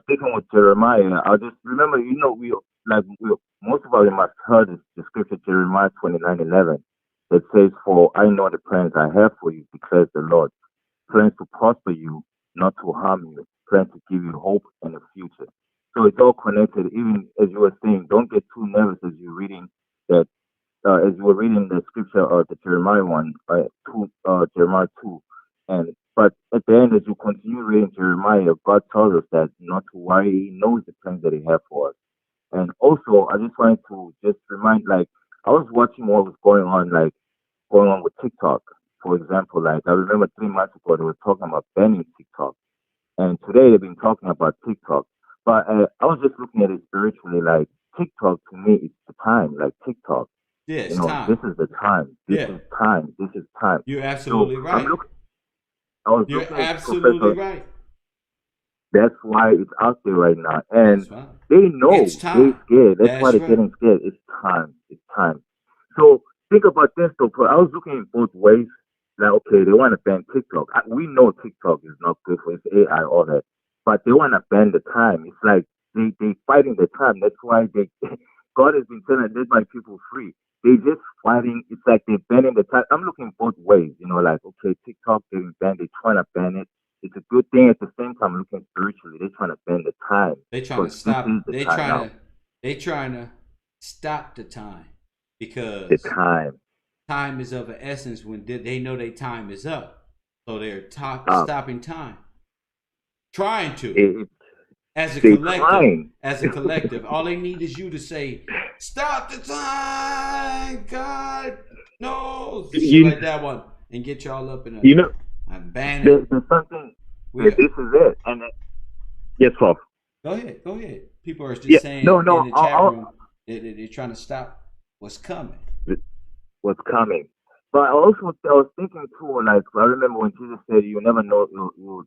[SPEAKER 5] speaking with Jeremiah. I just remember, most of us must heard the scripture Jeremiah 29:11 that says, "For I know the plans I have for you," declares the Lord, plans to prosper you, not to harm you, plans to give you hope and a future. So it's all connected. Even as you were saying, don't get too nervous as you're reading that. As you were reading the scripture, the Jeremiah one, Jeremiah 2, but at the end, as you continue reading Jeremiah, God tells us that not to worry. He knows the plans that He has for us. And also, I just wanted to just remind, I was watching what was going on with TikTok. for example, like I remember 3 months ago they were talking about banning TikTok, and today they've been talking about TikTok. But I was just looking at it spiritually, like TikTok to me is the time, like TikTok.
[SPEAKER 1] Yeah,
[SPEAKER 5] You
[SPEAKER 1] it's
[SPEAKER 5] know,
[SPEAKER 1] time.
[SPEAKER 5] this is the time. This
[SPEAKER 1] Yeah,
[SPEAKER 5] is time. This is time.
[SPEAKER 1] you're
[SPEAKER 5] So
[SPEAKER 1] absolutely
[SPEAKER 5] I'm
[SPEAKER 1] right.
[SPEAKER 5] looking. I was
[SPEAKER 1] You're
[SPEAKER 5] looking at
[SPEAKER 1] absolutely
[SPEAKER 5] Professor.
[SPEAKER 1] right.
[SPEAKER 5] That's why it's out there right now, and
[SPEAKER 1] That's right.
[SPEAKER 5] they know
[SPEAKER 1] It's
[SPEAKER 5] they're
[SPEAKER 1] time.
[SPEAKER 5] scared. That's why
[SPEAKER 1] That's
[SPEAKER 5] they're
[SPEAKER 1] right.
[SPEAKER 5] getting scared. It's time. It's time. So think about this though. I was looking in both ways. Like, okay, they want to ban TikTok. We know TikTok is not good for its AI, all that, but they want to ban the time. It's like they fighting the time. That's why they God has been telling this my people free. They just fighting. It's like they're banning the time. I'm looking both ways. You know, like okay, TikTok getting banned. They trying to ban it. It's a good thing at the same time. Looking spiritually, they're trying to ban the time
[SPEAKER 1] They trying to
[SPEAKER 5] because this is
[SPEAKER 1] stop.
[SPEAKER 5] the time now.
[SPEAKER 1] They trying to stop the time
[SPEAKER 5] The
[SPEAKER 1] because
[SPEAKER 5] time
[SPEAKER 1] time is of an essence when they know their time is up. So they're
[SPEAKER 5] up.
[SPEAKER 1] stopping time. Trying to.
[SPEAKER 5] It,
[SPEAKER 1] As a
[SPEAKER 5] they
[SPEAKER 1] collective.
[SPEAKER 5] trying.
[SPEAKER 1] As a collective. All they need is you to say, stop the time, God. No. Shit
[SPEAKER 5] You
[SPEAKER 1] like that one. And get y'all up in
[SPEAKER 5] you know
[SPEAKER 1] a banner.
[SPEAKER 5] there's something.
[SPEAKER 1] We
[SPEAKER 5] This is it. And yes, Prof.
[SPEAKER 1] Go ahead. Go ahead. People are
[SPEAKER 5] Yeah.
[SPEAKER 1] just saying
[SPEAKER 5] No,
[SPEAKER 1] in
[SPEAKER 5] no.
[SPEAKER 1] the chat room they're trying to stop what's coming.
[SPEAKER 5] What's coming. But I was thinking too, like I remember when Jesus said, "You never know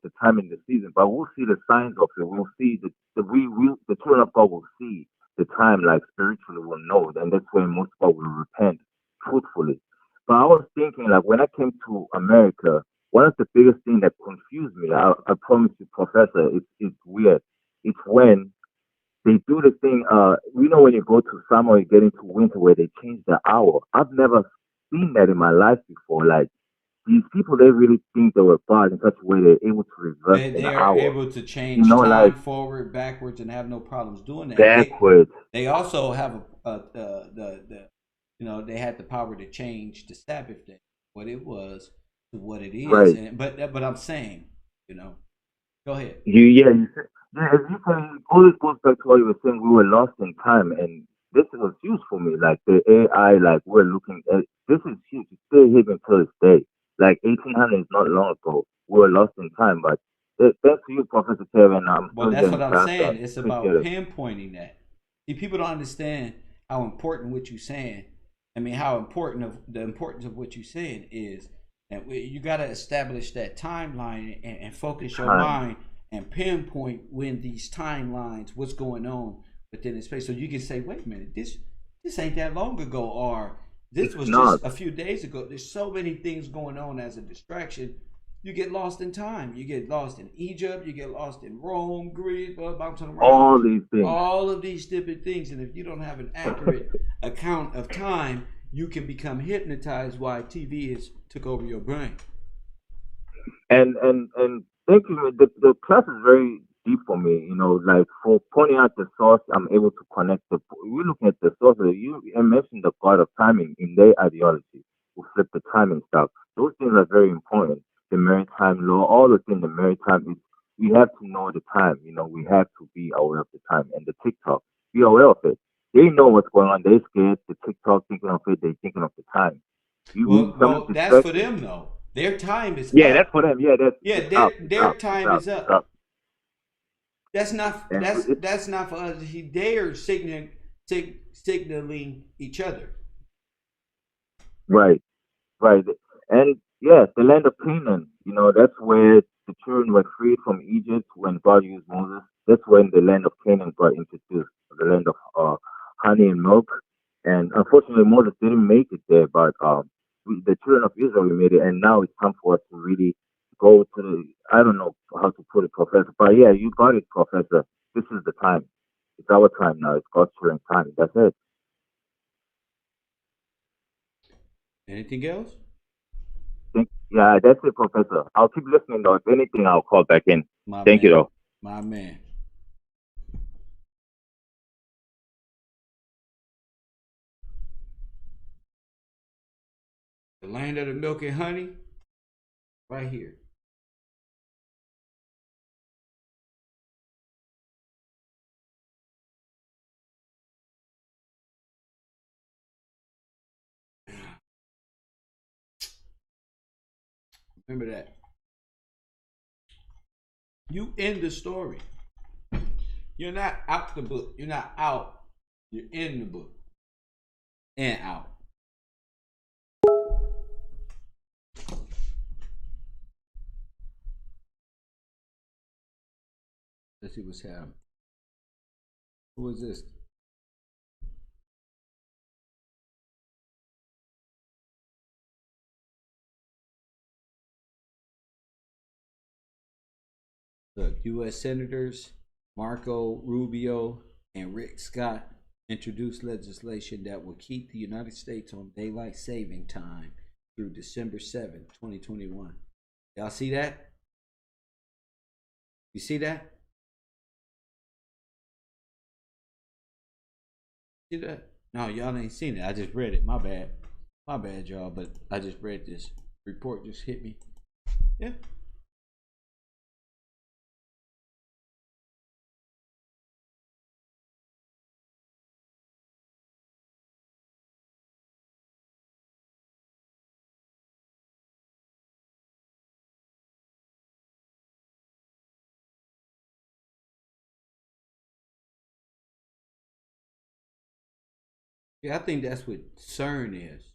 [SPEAKER 5] the time in the season," but we'll see the signs of it. We'll see the children of God will see the time, like spiritually, will know, and that's when most people will repent truthfully. But I was thinking, like when I came to America, one of the biggest things that confused me, I promise you, Professor, it's weird. It's when they do the thing, when you go to summer, you get into winter where they change the hour. I've never seen that in my life before. Like, these people, they really think they were God in such a way they're able to reverse an
[SPEAKER 1] They are
[SPEAKER 5] hour.
[SPEAKER 1] able to
[SPEAKER 5] You
[SPEAKER 1] change
[SPEAKER 5] know, like,
[SPEAKER 1] time forward, backwards, and have no problems doing that.
[SPEAKER 5] backwards.
[SPEAKER 1] They also have they had the power to change the Sabbath day, what it was to what it is.
[SPEAKER 5] Right.
[SPEAKER 1] And but I'm saying, go ahead.
[SPEAKER 5] You said, yeah, as you say, all this goes back to what you were saying. We were lost in time, and this was huge for me. Like the AI, like we're looking at this is huge. It's still here until this day. Like 1800 is not long ago. We were lost in time, but thanks to you, Professor Kevin. I'm
[SPEAKER 1] Well,
[SPEAKER 5] still
[SPEAKER 1] that's
[SPEAKER 5] getting
[SPEAKER 1] what I'm
[SPEAKER 5] past
[SPEAKER 1] saying.
[SPEAKER 5] that.
[SPEAKER 1] It's
[SPEAKER 5] Appreciate
[SPEAKER 1] about
[SPEAKER 5] it.
[SPEAKER 1] pinpointing that. See, people don't understand how important what you're saying. I mean, how important of the importance of what you're saying is, and you got to establish that timeline and focus your
[SPEAKER 5] Time.
[SPEAKER 1] mind and pinpoint when these timelines, what's going on within the space, so you can say, wait a minute, this ain't that long ago, or this
[SPEAKER 5] It's
[SPEAKER 1] was
[SPEAKER 5] not.
[SPEAKER 1] just a few days ago. There's so many things going on as a distraction. You get lost in time. You get lost in Egypt. You get lost in Rome, Greece, bouncing around.
[SPEAKER 5] All these things.
[SPEAKER 1] All of these different things. And if you don't have an accurate account of time, you can become hypnotized while TV took over your brain.
[SPEAKER 5] And thank you. The class is very deep for me. You know, like for pointing out the source, I'm able to connect the. We're looking at the source. You mentioned the god of timing in their ideology. Who flip the timing stuff. Those things are very important. The maritime law, all the things. The maritime is. We have to know the time. You know, we have to be aware of the time. And the TikTok, be aware of it. They know what's going on. They're scared. The TikTok thinking of it. They're thinking of the time.
[SPEAKER 1] Well, that's for them though. Their time is
[SPEAKER 5] Yeah, that's
[SPEAKER 1] up.
[SPEAKER 5] for them. Yeah,
[SPEAKER 1] Yeah,
[SPEAKER 5] it's up, it's
[SPEAKER 1] their
[SPEAKER 5] up, it's
[SPEAKER 1] time
[SPEAKER 5] up,
[SPEAKER 1] is
[SPEAKER 5] it's
[SPEAKER 1] up.
[SPEAKER 5] up.
[SPEAKER 1] That's not
[SPEAKER 5] And
[SPEAKER 1] that's not for us. They are signaling each other.
[SPEAKER 5] right, right. And yes, the land of Canaan, you know, that's where the children were freed from Egypt when God used Moses. That's when the land of Canaan got introduced, the land of honey and milk. And unfortunately, Moses didn't make it there, but the children of Israel made it. And now it's time for us to really go to the, I don't know how to put it, Professor, but yeah, you got it, Professor. This is the time. It's our time now. It's God's children's time. That's it.
[SPEAKER 1] Anything else?
[SPEAKER 5] Yeah, that's it, Professor. I'll keep listening though. If anything, I'll call back in.
[SPEAKER 1] My
[SPEAKER 5] Thank you
[SPEAKER 1] man.
[SPEAKER 5] though.
[SPEAKER 1] My man. The land of the milk and honey, right here. Remember that. You in the story. You're not out the book. You're not out. You're in the book. And out. Let's see what's happening. Who is this? Look, U.S. Senators Marco Rubio and Rick Scott introduced legislation that will keep the United States on daylight saving time through December 7th, 2021. Y'all see that? You see that? See that? No, y'all ain't seen it. I just read it. My bad. My bad, y'all, but I just read this. Report just hit me. Yeah. Yeah, I think that's what CERN is.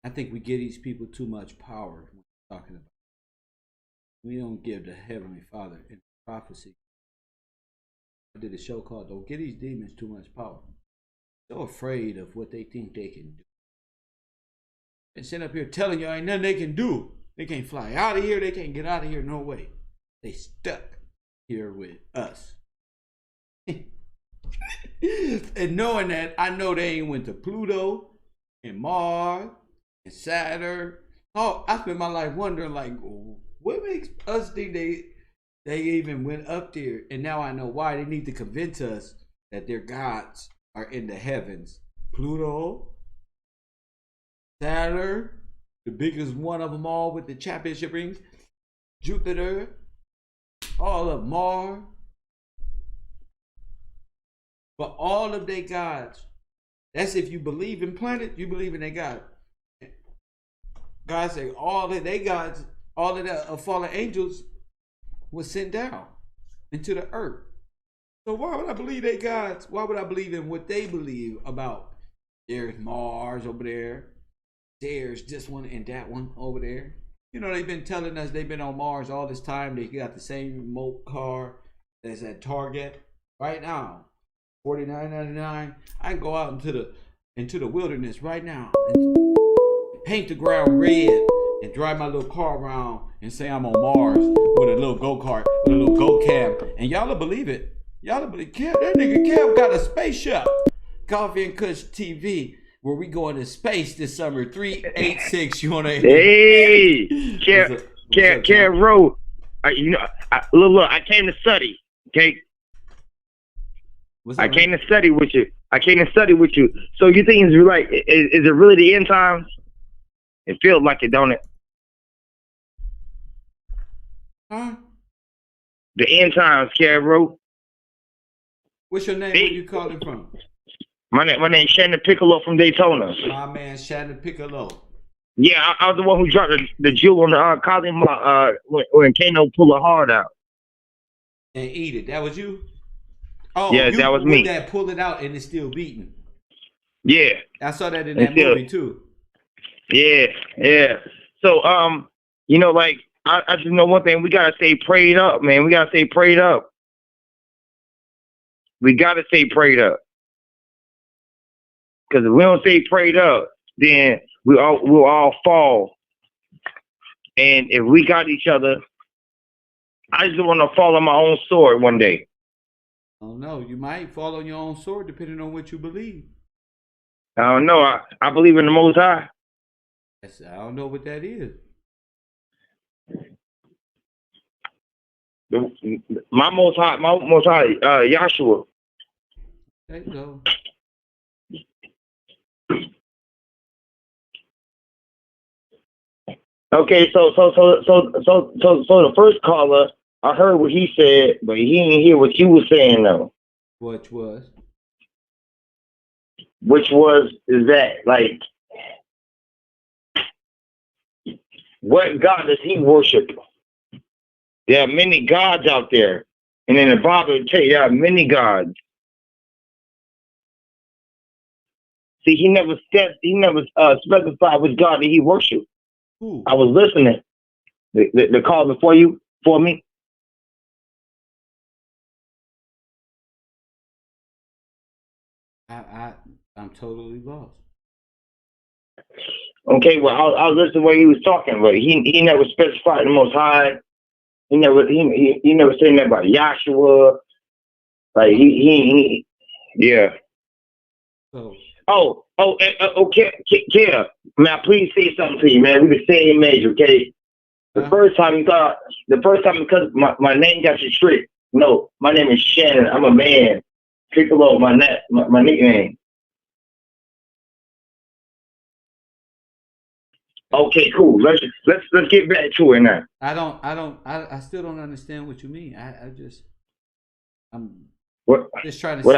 [SPEAKER 1] I think we give these people too much power when we're talking about it. We don't give the Heavenly Father in prophecy. I did a show called Don't Give These Demons Too Much Power. So afraid of what they think they can do. And sitting up here telling y'all ain't nothing they can do. They can't fly out of here. They can't get out of here. No way. They stuck here with us. And knowing that, I know they ain't went to Pluto and Mars and Saturn. Oh, I spent my life wondering, like, what makes us think they even went up there? And now I know why. They need to convince us that their gods are in the heavens. Pluto, Saturn, the biggest one of them all with the championship rings, Jupiter, all of Mars. But all of their gods, that's if you believe in planets, you believe in their God. God said all of their gods, all of the fallen angels was sent down into the earth. So why would I believe their gods? Why would I believe in what they believe about? There's Mars over there. There's this one and that one over there. You know, they've been telling us they've been on Mars all this time. They got the same remote car that's at Target right now. $49.99. I can go out into the wilderness right now and paint the ground red and drive my little car around and say I'm on Mars with a little go-kart, with a little go-cab. And y'all will believe it. Y'all will believe it. That nigga Kev got a spaceship. Coffee and Kush TV, where we going to space this summer. 386. You wanna?
[SPEAKER 6] Hey, Kev Rowe. You know, look. I came to study. Okay. I came to study with you. So you think it's like, is it really the end times? It feels like it, don't it?
[SPEAKER 1] Huh?
[SPEAKER 6] The end times, Kev.
[SPEAKER 1] What's your name? Where you calling from?
[SPEAKER 6] My name's Shannon Piccolo from Daytona.
[SPEAKER 1] My man, Shannon Piccolo.
[SPEAKER 6] Yeah, I was the one who dropped the jewel on the column when Kano pulled her heart out.
[SPEAKER 1] And eat it. That was you? Oh,
[SPEAKER 6] yeah, that was me.
[SPEAKER 1] That pull it out and it's still beating.
[SPEAKER 6] Yeah,
[SPEAKER 1] I saw that in that movie too.
[SPEAKER 6] Yeah. So, you know, like I just know one thing: we gotta stay prayed up, man. We gotta stay prayed up. Because if we don't stay prayed up, then we'll all fall. And if we got each other, I just want to fall on my own sword one day.
[SPEAKER 1] Oh no, you might fall on your own sword depending on what you believe.
[SPEAKER 6] I don't know. I believe in the Most High.
[SPEAKER 1] I don't know what that is.
[SPEAKER 6] My Most High, Yahshua.
[SPEAKER 1] There you go.
[SPEAKER 6] Okay, so the first caller, I heard what he said, but he didn't hear what you were saying though.
[SPEAKER 1] Which was
[SPEAKER 6] is that like What God does he worship? There are many gods out there. And in the Bible, it tells you there are many gods. See, he never specified which God that he worshiped.
[SPEAKER 1] Who?
[SPEAKER 6] I was listening. The call for me.
[SPEAKER 1] I'm totally lost.
[SPEAKER 6] Okay, well, I'll listen where he was talking, but he never specified the Most High. He never said nothing about Yahshua. Like yeah.
[SPEAKER 1] So.
[SPEAKER 6] Okay, Kia, may I please say something to you, man? We the same age, okay? The first time because my name got you straight. No, my name is Shannon. I'm a man. Piccolo, my nickname. Okay, cool. Let's get back to it now.
[SPEAKER 1] I still don't understand what you mean. I'm just trying to see.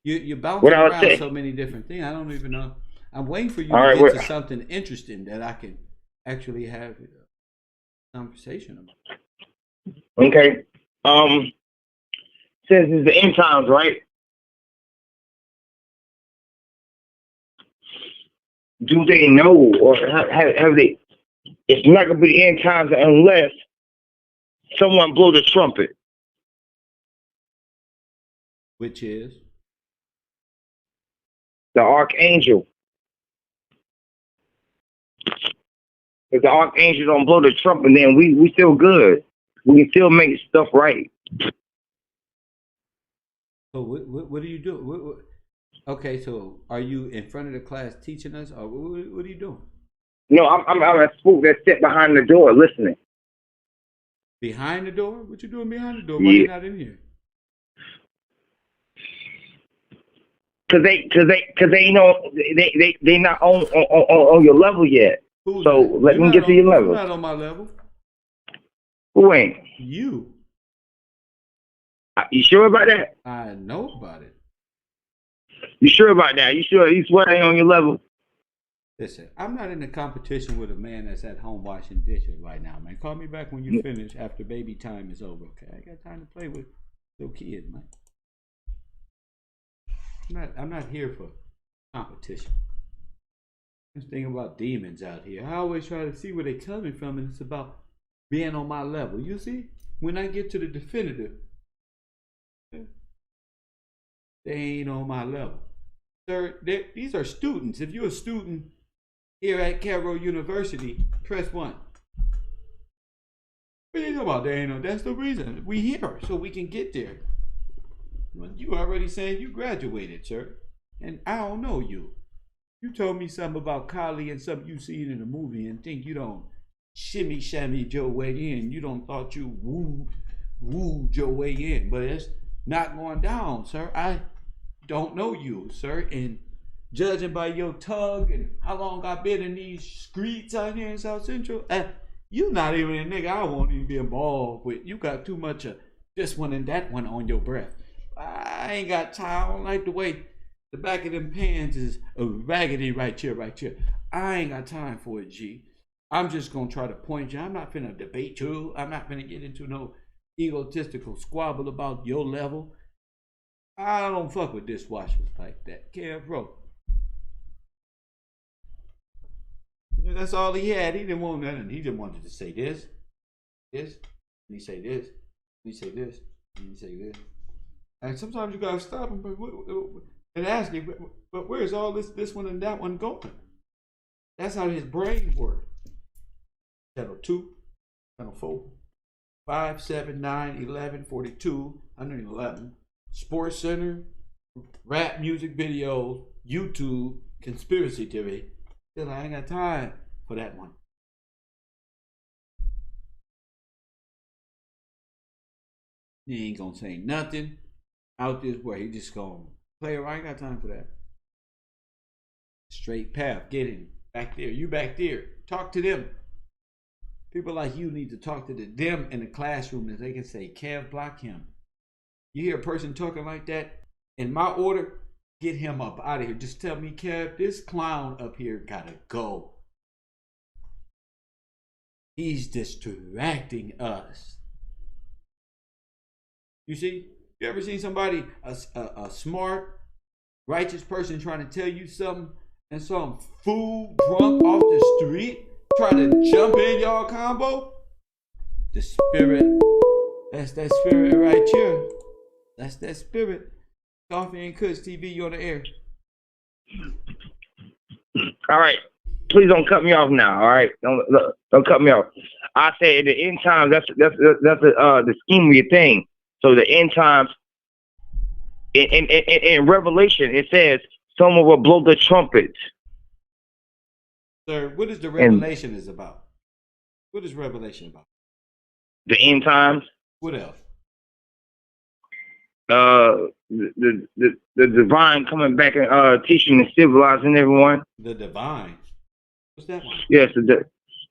[SPEAKER 1] You're bouncing around so many different things. I don't even know. I'm waiting for you to get to something interesting that I can actually have a conversation about.
[SPEAKER 6] Okay. Since it's the end times, right? Do they know, or have they? It's not gonna be the end times unless someone blow the trumpet.
[SPEAKER 1] Which is?
[SPEAKER 6] The archangel. If the archangel don't blow the trumpet, then we still good. We can still make stuff right.
[SPEAKER 1] So what do you do? Okay, so are you in front of the class teaching us, or what are you doing?
[SPEAKER 6] No, I'm a spook that sit behind the door listening.
[SPEAKER 1] Behind the door? What you doing behind the door? Why you not in here?
[SPEAKER 6] Cause they know they not on your level yet.
[SPEAKER 1] Who's
[SPEAKER 6] so
[SPEAKER 1] that?
[SPEAKER 6] Let me get to your level.
[SPEAKER 1] You're not on my level.
[SPEAKER 6] Who ain't?
[SPEAKER 1] You.
[SPEAKER 6] You sure about that?
[SPEAKER 1] I know about it.
[SPEAKER 6] You sure about that? You sure? You swear I ain't on your level?
[SPEAKER 1] Listen, I'm not in a competition with a man that's at home washing dishes right now, man. Call me back when you finish after baby time is over, okay? I got time to play with little kids, man. I'm not here for competition. This thing about demons out here. I always try to see where they're coming from, and it's about being on my level. You see, when I get to the definitive, they ain't on my level. Sir, these are students. If you're a student here at Cairo University, press 1. What are you talking about? They ain't no, that's the reason. We here, so we can get there. Well, you already saying you graduated, sir. And I don't know you. You told me something about Kylie and something you seen in the movie and think you don't shimmy shammy your way in. You don't thought you wooed your way in. But it's not going down, sir. I don't know you, sir. And judging by your tug and how long I've been in these streets out here in South Central, you not even a nigga I won't even be involved with. You got too much of this one and that one on your breath. I ain't got time. I don't like the way the back of them pants is raggedy right here. I ain't got time for it, G. I'm just going to try to point you. I'm not finna debate you. I'm not finna get into no egotistical squabble about your level. I don't fuck with dishwashers like that. Kev, bro. That's all he had. He didn't want nothing. He just wanted to say this, and he say this, and he say this, and he say this. And sometimes you gotta stop him and ask him, but where's all this one and that one going? That's how his brain works. Channel 2, channel 4, 5, 7, 9, 11, 42, 111, Sports Center, rap music videos, YouTube, conspiracy theory. Still, I ain't got time for that one. He ain't gonna say nothing out this way. He just gonna play around. I ain't got time for that. Straight path. Get him. Back there. You back there. Talk to them. People like you need to talk to them in the classroom that they can say, Kev, block him. You hear a person talking like that, in my order, get him up out of here. Just tell me, Kev, this clown up here gotta go. He's distracting us. You see? You ever seen somebody, a smart, righteous person trying to tell you something, and some fool drunk off the street try to jump in y'all combo? The spirit. That's that spirit right here. That's that spirit. Coffee and Kush TV, you on the air.
[SPEAKER 6] All right. Please don't cut me off now. All right. Don't cut me off. I say at the end times, that's the scheme of your thing. So the end times, in Revelation, it says someone will blow the trumpets.
[SPEAKER 1] Sir, what is the Revelation is about? What is Revelation about?
[SPEAKER 6] The end times.
[SPEAKER 1] What else?
[SPEAKER 6] The divine coming back and teaching and civilizing everyone.
[SPEAKER 1] The divine. What's that one?
[SPEAKER 6] Yes,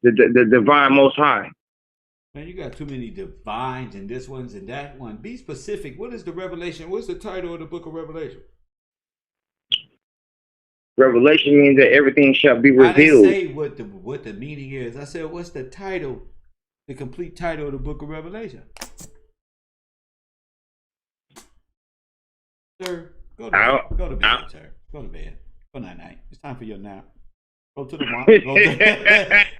[SPEAKER 6] the divine Most High.
[SPEAKER 1] Man, you got too many divines and this one's and that one. Be specific. What is the Revelation? What's the title of the book of Revelation?
[SPEAKER 6] Revelation means that everything shall be revealed.
[SPEAKER 1] I didn't say what the meaning is. I said, what's the title, the complete title of the book of Revelation? Sir, go to bed. Go to bed, sir. Go to bed. Go night. It's time for your nap. Go to the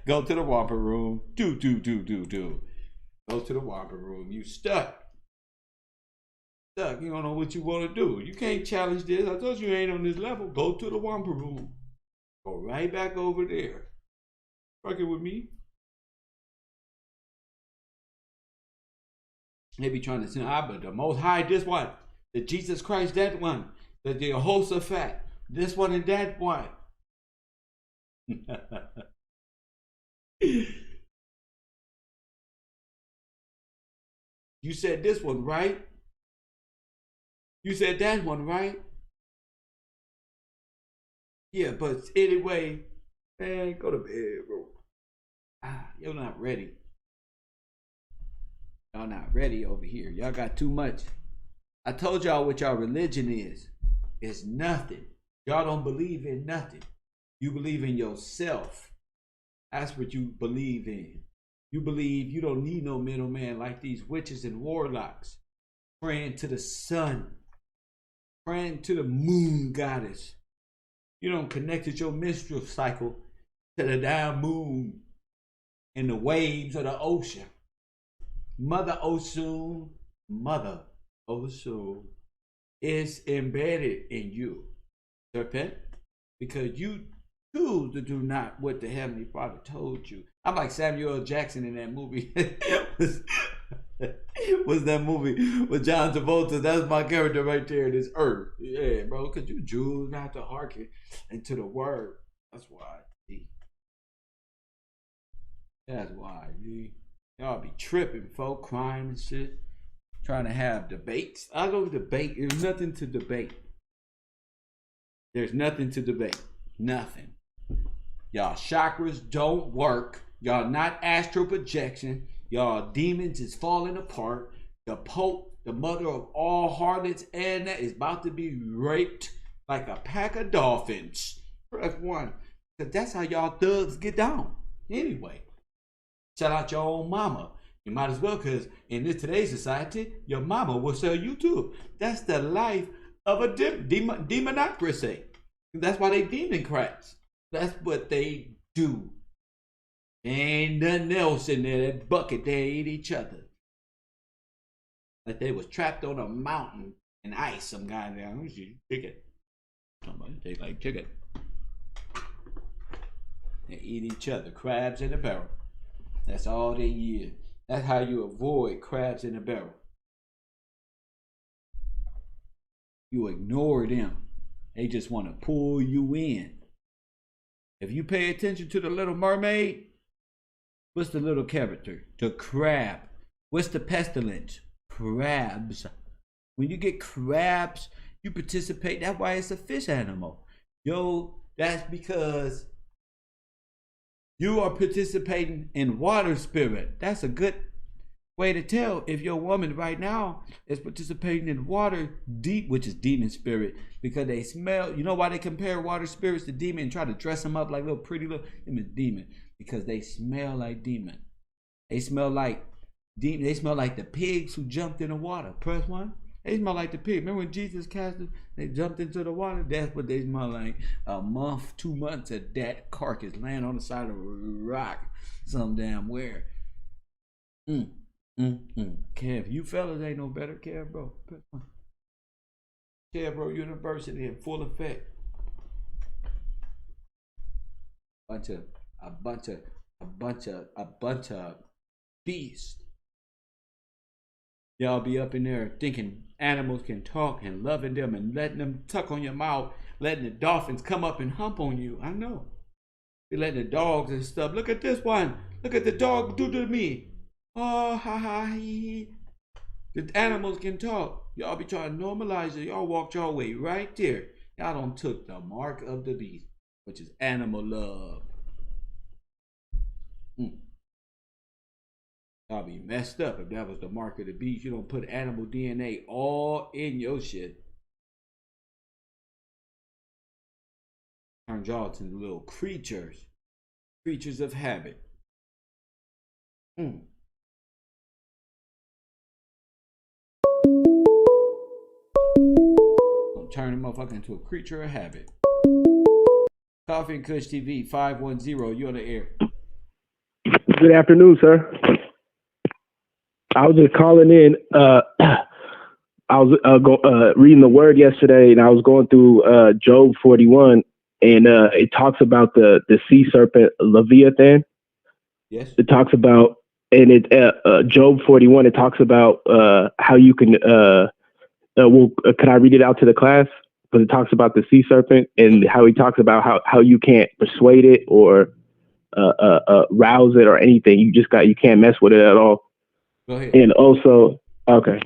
[SPEAKER 1] go to the Whopper room. Do. Go to the Whopper room. You stuck. You don't know what you want to do. You can't challenge this. I told you you ain't on this level. Go to the Whopper room. Go right back over there. Fucking with me. They be trying to say, but the Most High, this one. The Jesus Christ, that one. The Jehoshaphat, this one and that one. You said this one, right? You said that one, right? Yeah, but anyway, man, go to bed, bro. You're not ready. Y'all not ready over here. Y'all got too much. I told y'all what y'all religion is. It's nothing. Y'all don't believe in nothing. You believe in yourself. That's what you believe in. You believe you don't need no middleman like these witches and warlocks. Praying to the sun. Praying to the moon goddess. You don't connected your menstrual cycle to the damn moon and the waves of the ocean. Mother Ocean is embedded in you, serpent, because you choose to do not what the Heavenly Father told you. I'm like Samuel L. Jackson in that movie. was that movie with John Travolta? That's my character right there in this earth. Yeah, bro, because you choose not to hearken into the word. That's why. That's why. Y'all be tripping, folk, crying and shit. Trying to have debates. I don't debate. There's nothing to debate. There's nothing to debate. Nothing. Y'all chakras don't work. Y'all not astral projection. Y'all demons is falling apart. The Pope, the mother of all harlots, Anna, is about to be raped like a pack of dolphins. Press one. Because that's how y'all thugs get down. Anyway. Shout out your own mama. You might as well, because in today's society, your mama will sell you too. That's the life of a demonocracy. That's why they democrats. That's what they do. There ain't nothing else in there. That bucket, they eat each other. Like they was trapped on a mountain in ice. Some guy there, chicken. Somebody take like chicken. They eat each other. Crabs in a barrel. That's all they eat. That's how you avoid crabs in a barrel. You ignore them. They just want to pull you in. If you pay attention to the Little Mermaid, what's the little character? The crab. What's the pestilence? Crabs. When you get crabs, you participate. That's why it's a fish animal. Yo, that's because you are participating in water spirit. That's a good way to tell if your woman right now is participating in water deep, which is demon spirit, because they smell. You know why they compare water spirits to demon and try to dress them up like little pretty little demon? Because they smell like demon. They smell like demon. They smell like the pigs who jumped in the water. Press 1. They smell like the pig. Remember when Jesus cast them? They jumped into the water. That's what they smell like. A month, 2 months of that carcass laying on the side of a rock, some damn where. Kev, you fellas ain't no better. Kev, bro. Kev, bro, University in full effect. A bunch of beasts. Y'all be up in there thinking animals can talk and loving them and letting them tuck on your mouth, letting the dolphins come up and hump on you. I know. They letting the dogs and stuff. Look at this one. Look at the dog do to me. Oh, ha ha he. The animals can talk. Y'all be trying to normalize it. Y'all walked your way right there. Y'all done took the mark of the beast, which is animal love. Y'all be messed up if that was the mark of the beast. You don't put animal DNA all in your shit. Turns y'all to little creatures. Creatures of habit. Don't turn a motherfucker into a creature of habit. Coffee and Kush TV 510. You on the air.
[SPEAKER 7] Good afternoon, sir. I was just calling in. I was reading the word yesterday, and I was going through Job 41, and it talks about the sea serpent Leviathan.
[SPEAKER 1] Yes.
[SPEAKER 7] It talks about, and Job 41. It talks about how you can. Can I read it out to the class? Because it talks about the sea serpent and how he talks about how you can't persuade it or rouse it or anything. You can't mess with it at all.
[SPEAKER 1] Go ahead.
[SPEAKER 7] And also, okay.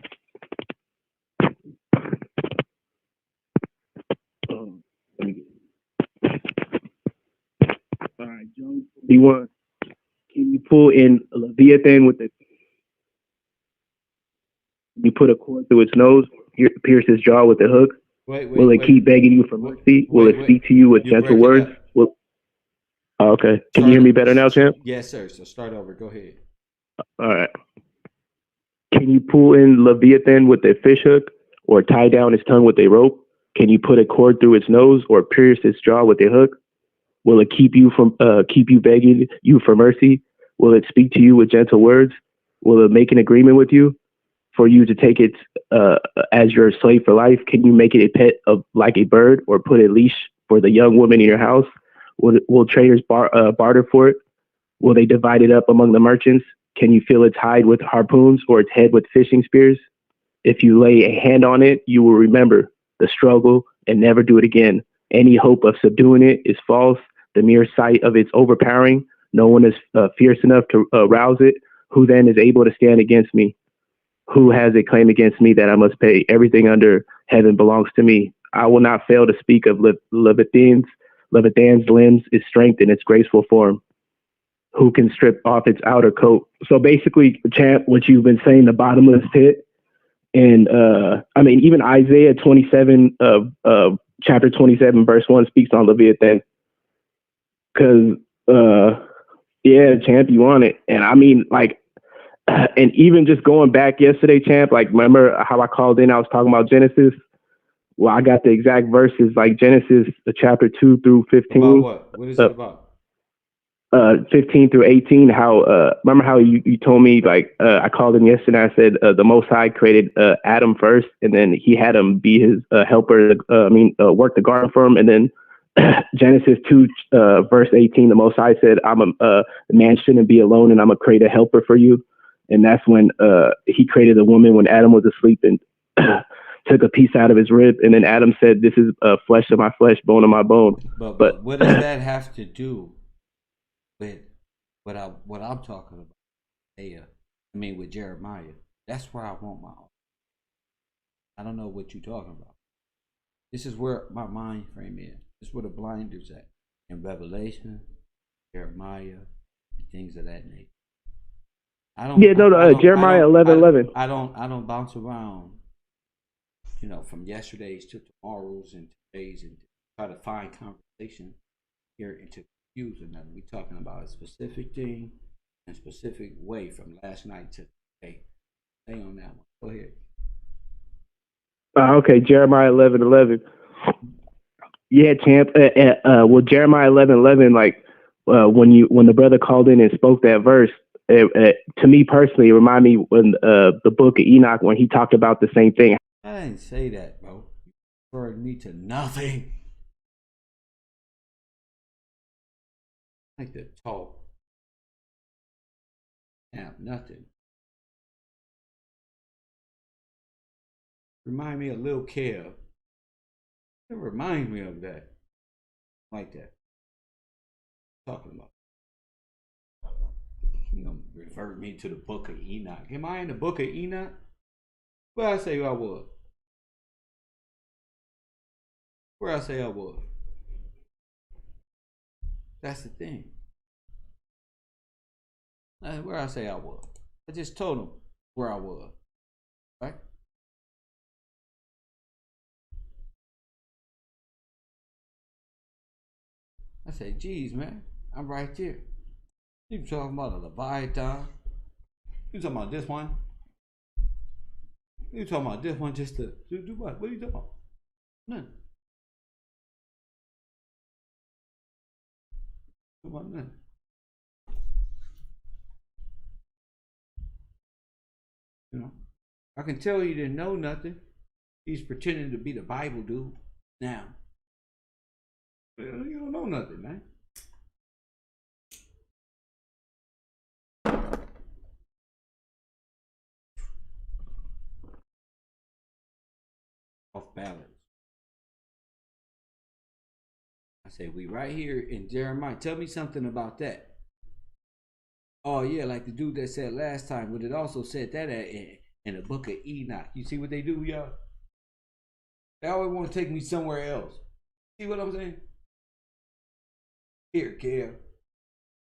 [SPEAKER 7] All right, Job 41. Can you pull in Leviathan with the? You put a cord through its nose, pierce its jaw with a hook. Will it keep begging you for mercy? Will it speak to you with gentle words? Okay. Can you hear me better now, champ?
[SPEAKER 1] Yes, sir. So start over. Go ahead.
[SPEAKER 7] All right. Can you pull in Leviathan with a fish hook or tie down its tongue with a rope? Can you put a cord through its nose or pierce its jaw with a hook? Will it keep you begging you for mercy? Will it speak to you with gentle words? Will it make an agreement with you for you to take it as your slave for life? Can you make it a pet like a bird or put a leash for the young woman in your house? Will traders barter for it? Will they divide it up among the merchants? Can you fill its hide with harpoons or its head with fishing spears? If you lay a hand on it, you will remember the struggle and never do it again. Any hope of subduing it is false. The mere sight of its overpowering, no one is fierce enough to rouse it. Who then is able to stand against me? Who has a claim against me that I must pay? Everything under heaven belongs to me. I will not fail to speak of Leviathan's limbs, its strength, and its graceful form. Who can strip off its outer coat? So basically, champ, what you've been saying, the bottomless pit, and even Isaiah 27, chapter 27, verse 1 speaks on Leviathan. Because, champ, you want it, and and even just going back yesterday, champ, remember how I called in? I was talking about Genesis. Well, I got the exact verses, like Genesis chapter 2 through 15.
[SPEAKER 1] About what? What is it about?
[SPEAKER 7] 15 through 18. Remember how you told me, I called in yesterday. I said the Most High created Adam first, and then he had him be his helper, work the garden for him. And then Genesis 2, verse 18, the Most High said, the man shouldn't be alone, and I'm going to create a helper for you. And that's when he created a woman when Adam was asleep and took a piece out of his rib. And then Adam said, this is flesh of my flesh, bone of my bone.
[SPEAKER 1] But what does that have to do with what I'm talking about? With Jeremiah. That's where I want my own. I don't know what you're talking about. This is where my mind frame is. This is where the blinders at. In Revelation, Jeremiah, and things of that nature.
[SPEAKER 7] Jeremiah 11:11.
[SPEAKER 1] I don't bounce around, from yesterday's to tomorrow's and today's and try to find conversation here into confusing them. We talking about a specific thing in a specific way from last night to today. Stay on that one. Go ahead.
[SPEAKER 7] Okay, Jeremiah 11:11. Yeah, champ. Well, Jeremiah 11:11, like when the brother called in and spoke that verse, to me personally, it reminded me when the book of Enoch when he talked about the same thing.
[SPEAKER 1] I didn't say that, bro. You referred me to nothing. I like to talk. Have nothing. Remind me of Lil Kev. It reminds me of that. Like that. Talking about. You gonna revert me to the book of Enoch. Am I in the book of Enoch? Where I say I was? Where I say I was? That's the thing. Where I say I was. I just told him where I was. Right? I said, geez, man, I'm right there. You talking about a Leviathan? You talking about this one? You talking about this one just to do what? What are you talking about? Nothing. About nothing. You know, I can tell you didn't know nothing. He's pretending to be the Bible dude now. You don't know nothing, man. Off balance. I say, we right here in Jeremiah. Tell me something about that. Oh, yeah, like the dude that said last time, but it also said that in the book of Enoch. You see what they do, y'all? They always want to take me somewhere else. See what I'm saying? Here, Kev.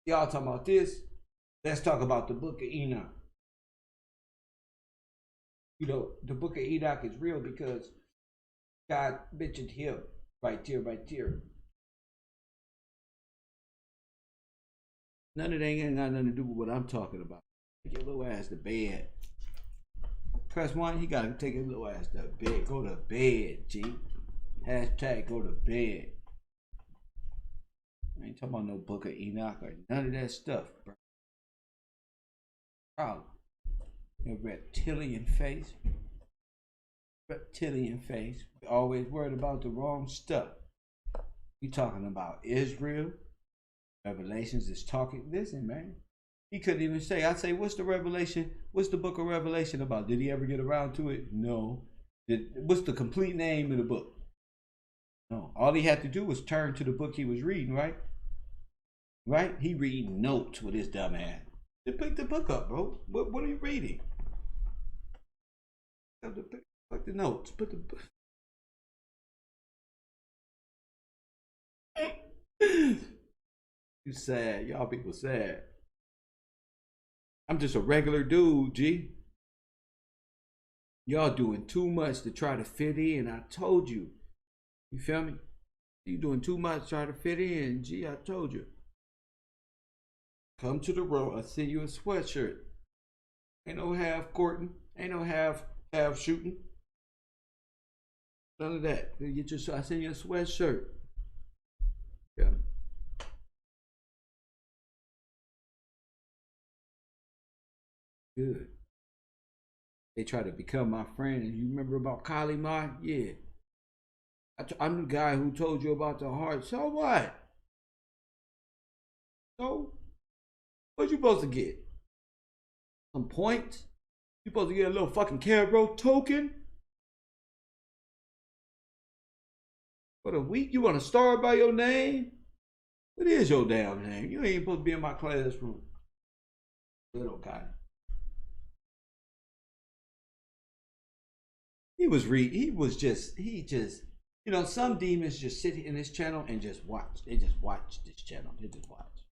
[SPEAKER 1] Y'all talking about this? Let's talk about the book of Enoch. You know, the book of Enoch is real because God mentioned him right there, right there. None of that ain't got nothing to do with what I'm talking about. Take your little ass to bed. Press 1, he gotta take his little ass to bed. Go to bed, G. Hashtag go to bed. I ain't talking about no book of Enoch or none of that stuff, bro. Problem. Your reptilian face. Reptilian face. We're always worried about the wrong stuff. We talking about Israel. Revelations is talking. Listen, man. He couldn't even say. I say, what's the Revelation? What's the book of Revelation about? Did he ever get around to it? No. What's the complete name of the book? No. All he had to do was turn to the book he was reading, right? Right? He reading notes with his dumb ass. Just pick the book up, bro. What are you reading? Put the notes. Put the book. You sad. Y'all people sad. I'm just a regular dude, G. Y'all doing too much to try to fit in. I told you. You feel me? You doing too much to try to fit in, G. I told you. Come to the road. I'll send you a sweatshirt. Ain't no half courting. Ain't no half shooting. None of that. I send you a sweatshirt. Yeah. Good. They try to become my friend. And you remember about Kali Ma? Yeah. I'm the guy who told you about the heart. So what? So what you supposed to get? Some points? You supposed to get a little fucking Caro token? For the week? You want to start by your name? What is your damn name? You ain't supposed to be in my classroom. Little guy. He just, you know, some demons just sit in this channel and just watch. They just watch this channel. They just watch.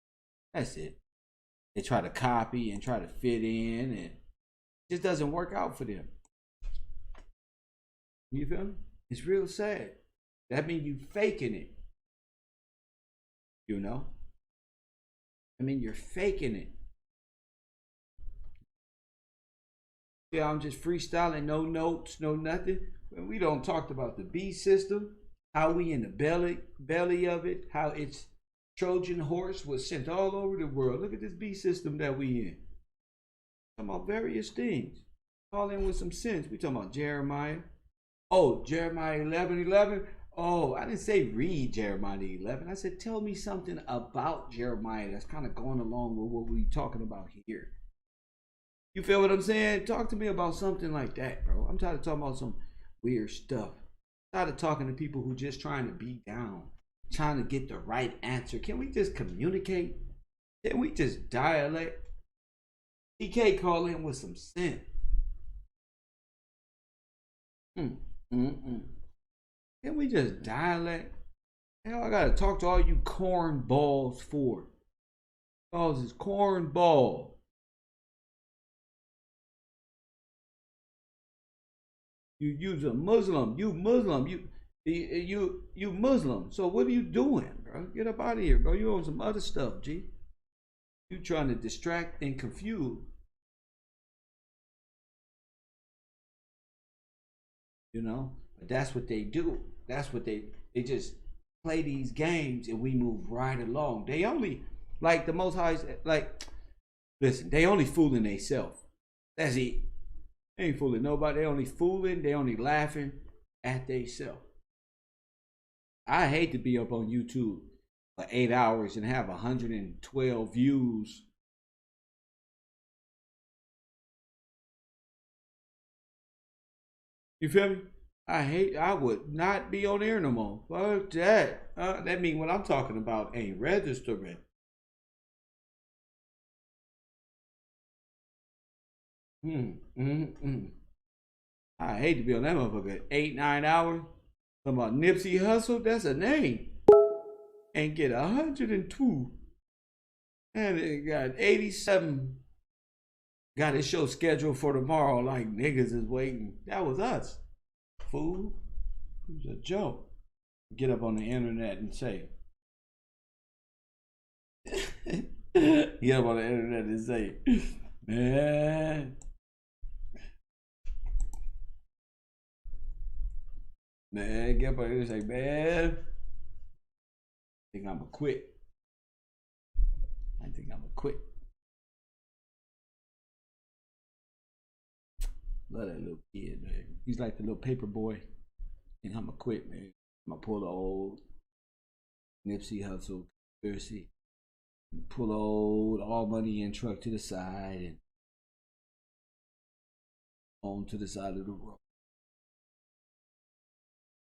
[SPEAKER 1] That's it. They try to copy and try to fit in, and it just doesn't work out for them. You feel me? It's real sad. That means you faking it. You know? I mean, you're faking it. Yeah, I'm just freestyling, no notes, no nothing. And we don't talk about the B system, how we in the belly of it, how its Trojan horse was sent all over the world. Look at this B system that we in. Talking about various things. All in with some sense. We talking about Jeremiah. Oh, Jeremiah 11:11. Oh, I didn't say read Jeremiah 11. I said tell me something about Jeremiah that's kind of going along with what we talking about here. You feel what I'm saying? Talk to me about something like that, bro. I'm tired of talking about some weird stuff. I'm tired of talking to people who just trying to be down, trying to get the right answer. Can we just communicate? Can we just dialect? TK call in with some sense. Can we just dialect? Hell, I gotta talk to all you cornballs for. Cause it's cornball. You's a Muslim. You Muslim. You Muslim. So what are you doing, bro? Get up out of here, bro. You on some other stuff, G. You trying to distract and confuse. You know? But that's what they do. That's what they just play these games and we move right along. They only, like the Most High, like, listen, they only fooling themselves. That's it. They ain't fooling nobody. They only fooling. They only laughing at themselves. I hate to be up on YouTube for 8 hours and have 112 views. You feel me? I would not be on air no more. Fuck that. That mean what I'm talking about ain't registering. I hate to be on that motherfucker 8-9 hours. Talking about Nipsey Hussle, that's a name. And get 102. And it got 87. Got his show scheduled for tomorrow like niggas is waiting. That was us. Fool. It was a joke. Get up on the internet and say. Get up on the internet and say, man. Man, get up on there and say, man, I think I'ma quit. Love that little kid, man. He's like the little paper boy. I think I'ma quit, man. I'm gonna pull the old Nipsey Hussle conspiracy. Pull the old all money in truck to the side and on to the side of the road.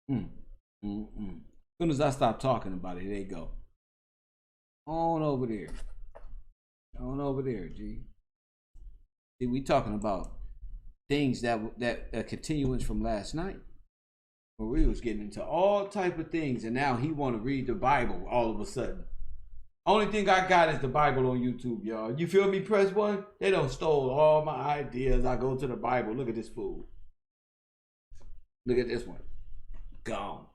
[SPEAKER 1] As soon as I stop talking about it, they go. On over there. On over there, G. See, we talking about things that continuance from last night. Where we was getting into all type of things, and now he want to read the Bible all of a sudden. Only thing I got is the Bible on YouTube, y'all. You feel me? Press one. They done stole all my ideas. I go to the Bible. Look at this fool. Look at this one. Gone.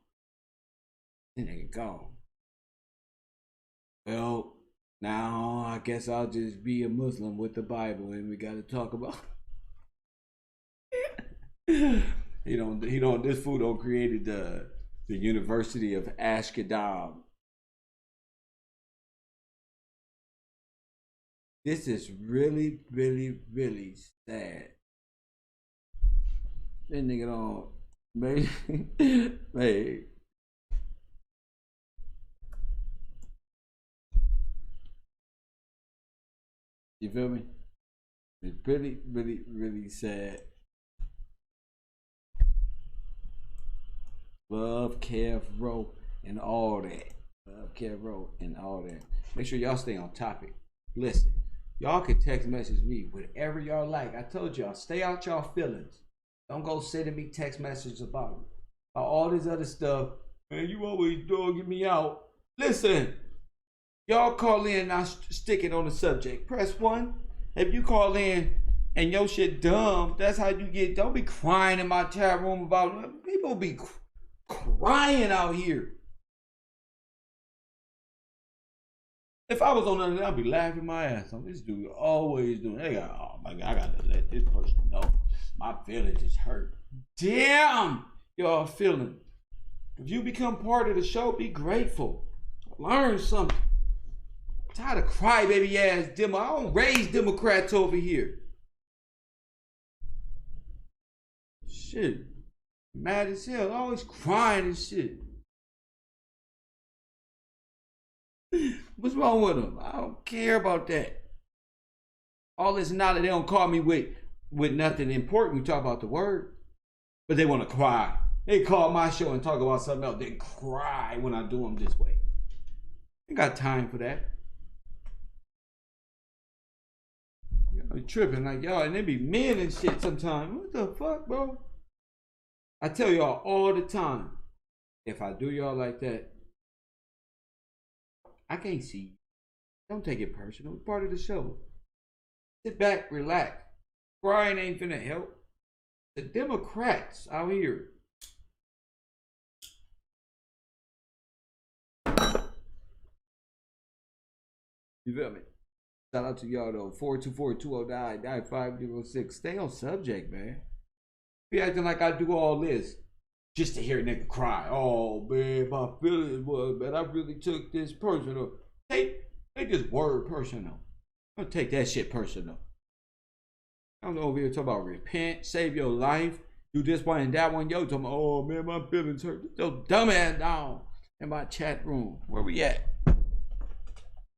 [SPEAKER 1] That nigga gone. Well, now I guess I'll just be a Muslim with the Bible, and we got to talk about. This fool don't created the University of Ashkedam. This is really, really, really sad. That nigga don't, man. Man. You feel me? It's really, really, really sad. Love, Kev, Row, and all that. Love, Kev, Row, and all that. Make sure y'all stay on topic. Listen, y'all can text message me whatever y'all like. I told y'all, stay out y'all feelings. Don't go sending me text messages about all this other stuff. Man, you always dogging me out. Listen, y'all call in and I stick it on the subject. Press 1. If you call in and your shit dumb, that's how you get. Don't be crying in my chat room about it. People be crying out here. If I was on the I'd be laughing my ass off. This dude always doing. Hey, oh my God, I gotta let this person know my feelings is hurt. Damn, y'all feeling. If you become part of the show, be grateful. Learn something. I'm tired of crybaby ass demo. I don't raise Democrats over here. Shit, mad as hell. Always crying and shit. What's wrong with them? I don't care about that. All this knowledge, they don't call me with nothing important. We talk about the word, but they want to cry. They call my show and talk about something else. They cry when I do them this way. Ain't got time for that. Y'all be tripping like y'all, and they be men and shit sometimes. What the fuck, bro? I tell y'all all the time, if I do y'all like that, I can't see you. Don't take it personal. It's part of the show. Sit back, relax. Crying ain't finna help. The Democrats out here. You feel me? Shout out to y'all though. 424-209-9506. Stay on subject, man. Be acting like I do all this just to hear a nigga cry. Oh man, my feelings was, man, I really took this personal. Take this word personal. Don't take that shit personal. I'm over here talking about repent, save your life, do this one and that one. Yo, talking about, oh man, my feelings hurt. Yo, dumbass down in my chat room. Where we at?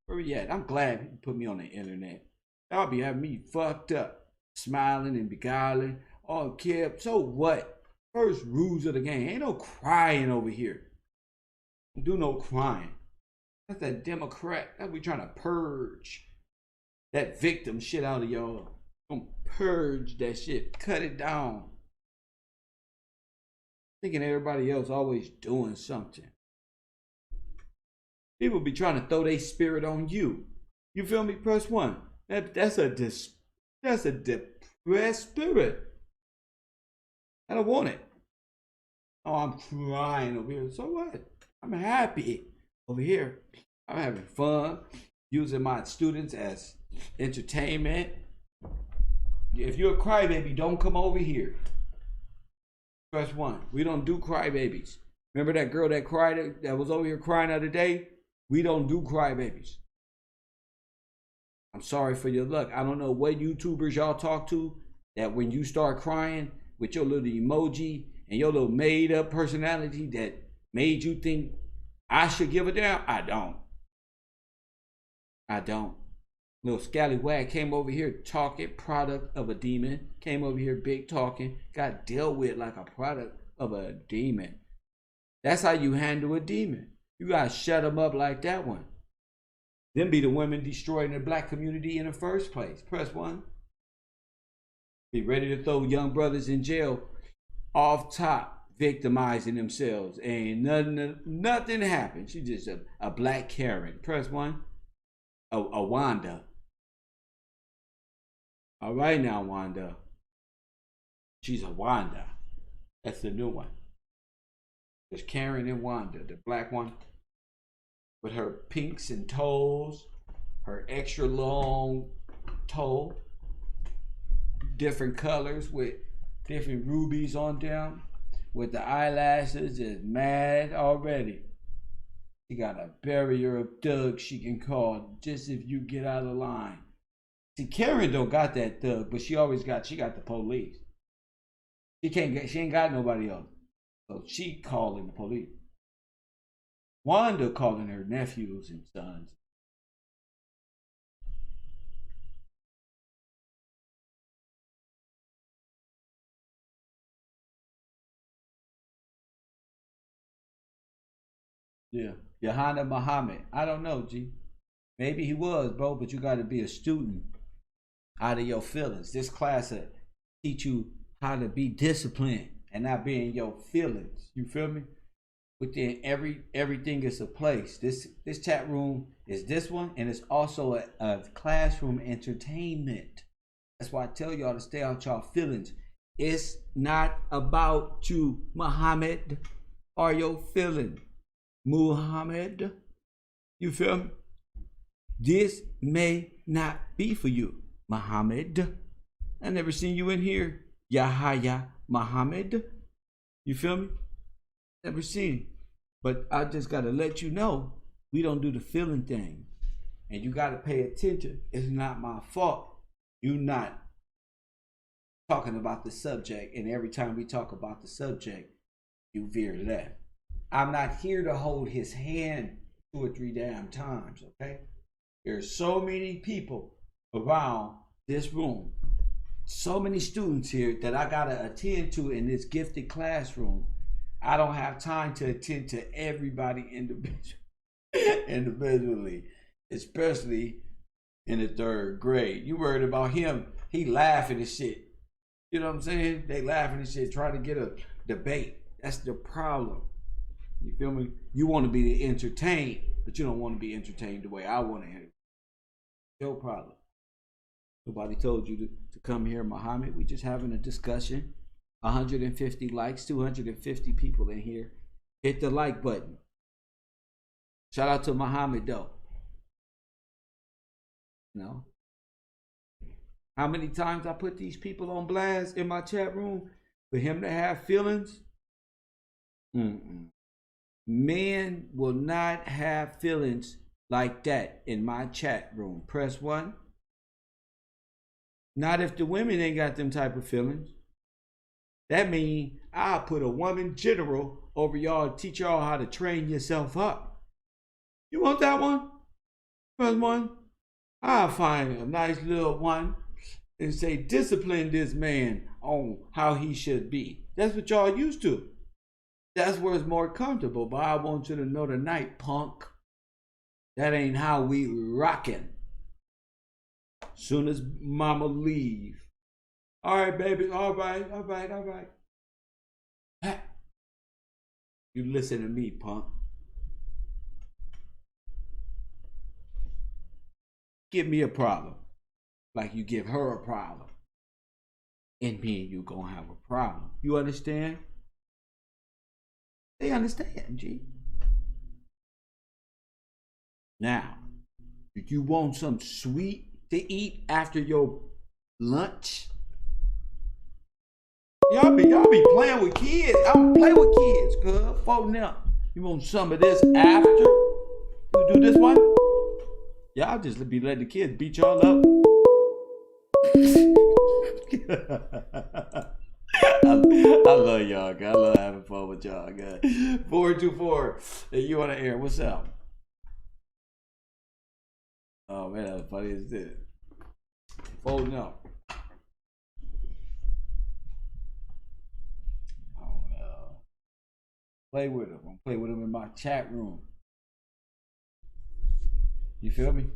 [SPEAKER 1] Where we at? I'm glad you put me on the internet. Y'all be having me fucked up, smiling and beguiling. Oh, kid, so what? First rules of the game. Ain't no crying over here. Don't do no crying. That's that Democrat. That we trying to purge that victim shit out of y'all. Don't purge that shit. Cut it down. Thinking everybody else always doing something. People be trying to throw their spirit on you. You feel me? Press 1. That's a depressed spirit. I don't want it. Oh, I'm crying over here. So what? I'm happy over here. I'm having fun, using my students as entertainment. If you're a crybaby, don't come over here. Press 1. We don't do crybabies. Remember that girl that cried, that was over here crying the other day? We don't do crybabies. I'm sorry for your luck. I don't know what YouTubers y'all talk to that when you start crying with your little emoji and your little made up personality that made you think I should give a damn. I don't. Little scallywag came over here talking, product of a demon. Came over here big talking, got dealt with like a product of a demon. That's how you handle a demon. You gotta shut them up like that one. Them be the women destroying the black community in the first place. Press 1. Be ready to throw young brothers in jail off top, victimizing themselves. Ain't nothing happened. She just a black Karen. Press 1. A Wanda. All right now, Wanda. She's a Wanda. That's the new one. There's Karen and Wanda, the black one, with her pinks and toes, her extra long toe, different colors with different rubies on them, with the eyelashes just mad already. She got a barrier of thugs she can call just if you get out of line. See, Karen don't got that thug, but she got the police. She ain't got nobody else. So she calling the police. Wanda calling her nephews and sons. Yeah. Yohana Muhammad. I don't know, G. Maybe he was, bro, but you got to be a student out of your feelings. This class will teach you how to be disciplined and not be in your feelings. You feel me? Within everything is a place. This chat room is this one, and it's also a classroom entertainment. That's why I tell y'all to stay out y'all feelings. It's not about you, Muhammad, or your feeling. Muhammad. You feel me? This may not be for you, Muhammad. I never seen you in here, Yahya Muhammad. You feel me? Never seen. But I just gotta let you know, we don't do the feeling thing. And you gotta pay attention. It's not my fault. You not talking about the subject, and every time we talk about the subject, you veer left. I'm not here to hold his hand 2 or 3 damn times, okay? There's so many people around this room, so many students here that I gotta attend to in this gifted classroom. I don't have time to attend to everybody individually, especially in the 3rd grade. You worried about him, he laughing and shit. You know what I'm saying? They laughing and shit, trying to get a debate. That's the problem. You feel me? You want to be entertained, but you don't want to be entertained the way I want to hear. No problem. Nobody told you to come here, Muhammad. We just having a discussion. 150 likes, 250 people in here. Hit the like button. Shout out to Muhammad though. You know? How many times I put these people on blast in my chat room for him to have feelings? Men will not have feelings like that in my chat room. Press 1. Not if the women ain't got them type of feelings. That means I'll put a woman general over y'all, teach y'all how to train yourself up. You want that one? Press 1. I'll find a nice little one and say, discipline this man on how he should be. That's what y'all used to. That's where it's more comfortable. But I want you to know tonight, punk, that ain't how we rockin'. Soon as mama leave. All right, baby. All right. You listen to me, punk. Give me a problem like you give her a problem. And me and you gonna have a problem. You understand? They understand, G. Now, if you want some sweet to eat after your lunch, y'all be playing with kids. I don't play with kids, cuz. Folding up. You want some of this after you do this one? Y'all just be letting the kids beat y'all up. I love y'all, guys. I love having fun with y'all, guys. 424, you on the air. What's up? Oh, man, that was funny as this. Folding up. Oh, play with them. I'm play with them in my chat room. You feel me?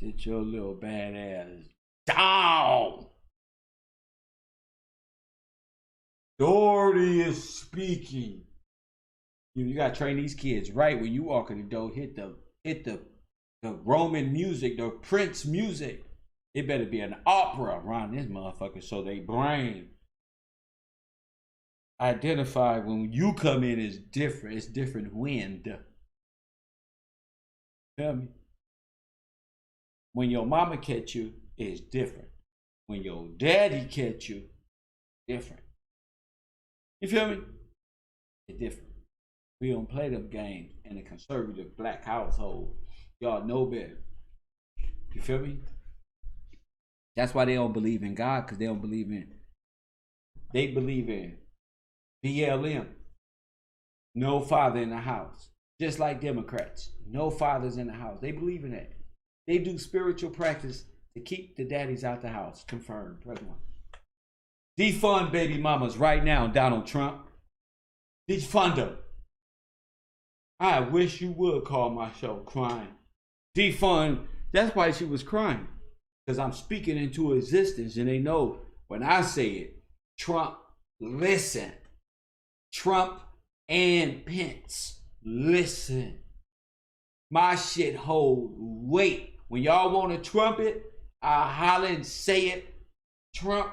[SPEAKER 1] Sit your little bad ass down. Doherty is speaking. You gotta train these kids right when you walk in the door. Hit the Roman music, the Prince music. It better be an opera around this motherfucker so they brain identify when you come in is different. It's different wind. Feel me? When your mama catch you, it's different. When your daddy catch you, different. You feel me? It's different. We don't play them games in a conservative black household. Y'all know better. You feel me? That's why they don't believe in God, because they believe in BLM. No father in the house. Just like Democrats. No fathers in the house. They believe in that. They do spiritual practice to keep the daddies out the house. Confirmed. Press 1. Defund baby mamas right now, Donald Trump. Defund them. I wish you would call my show crying. Defund. That's why she was crying. Because I'm speaking into existence and they know when I say it, Trump, listen. Trump and Pence, listen. My shit hold weight. When y'all want to trump it, I holler and say it. Trump,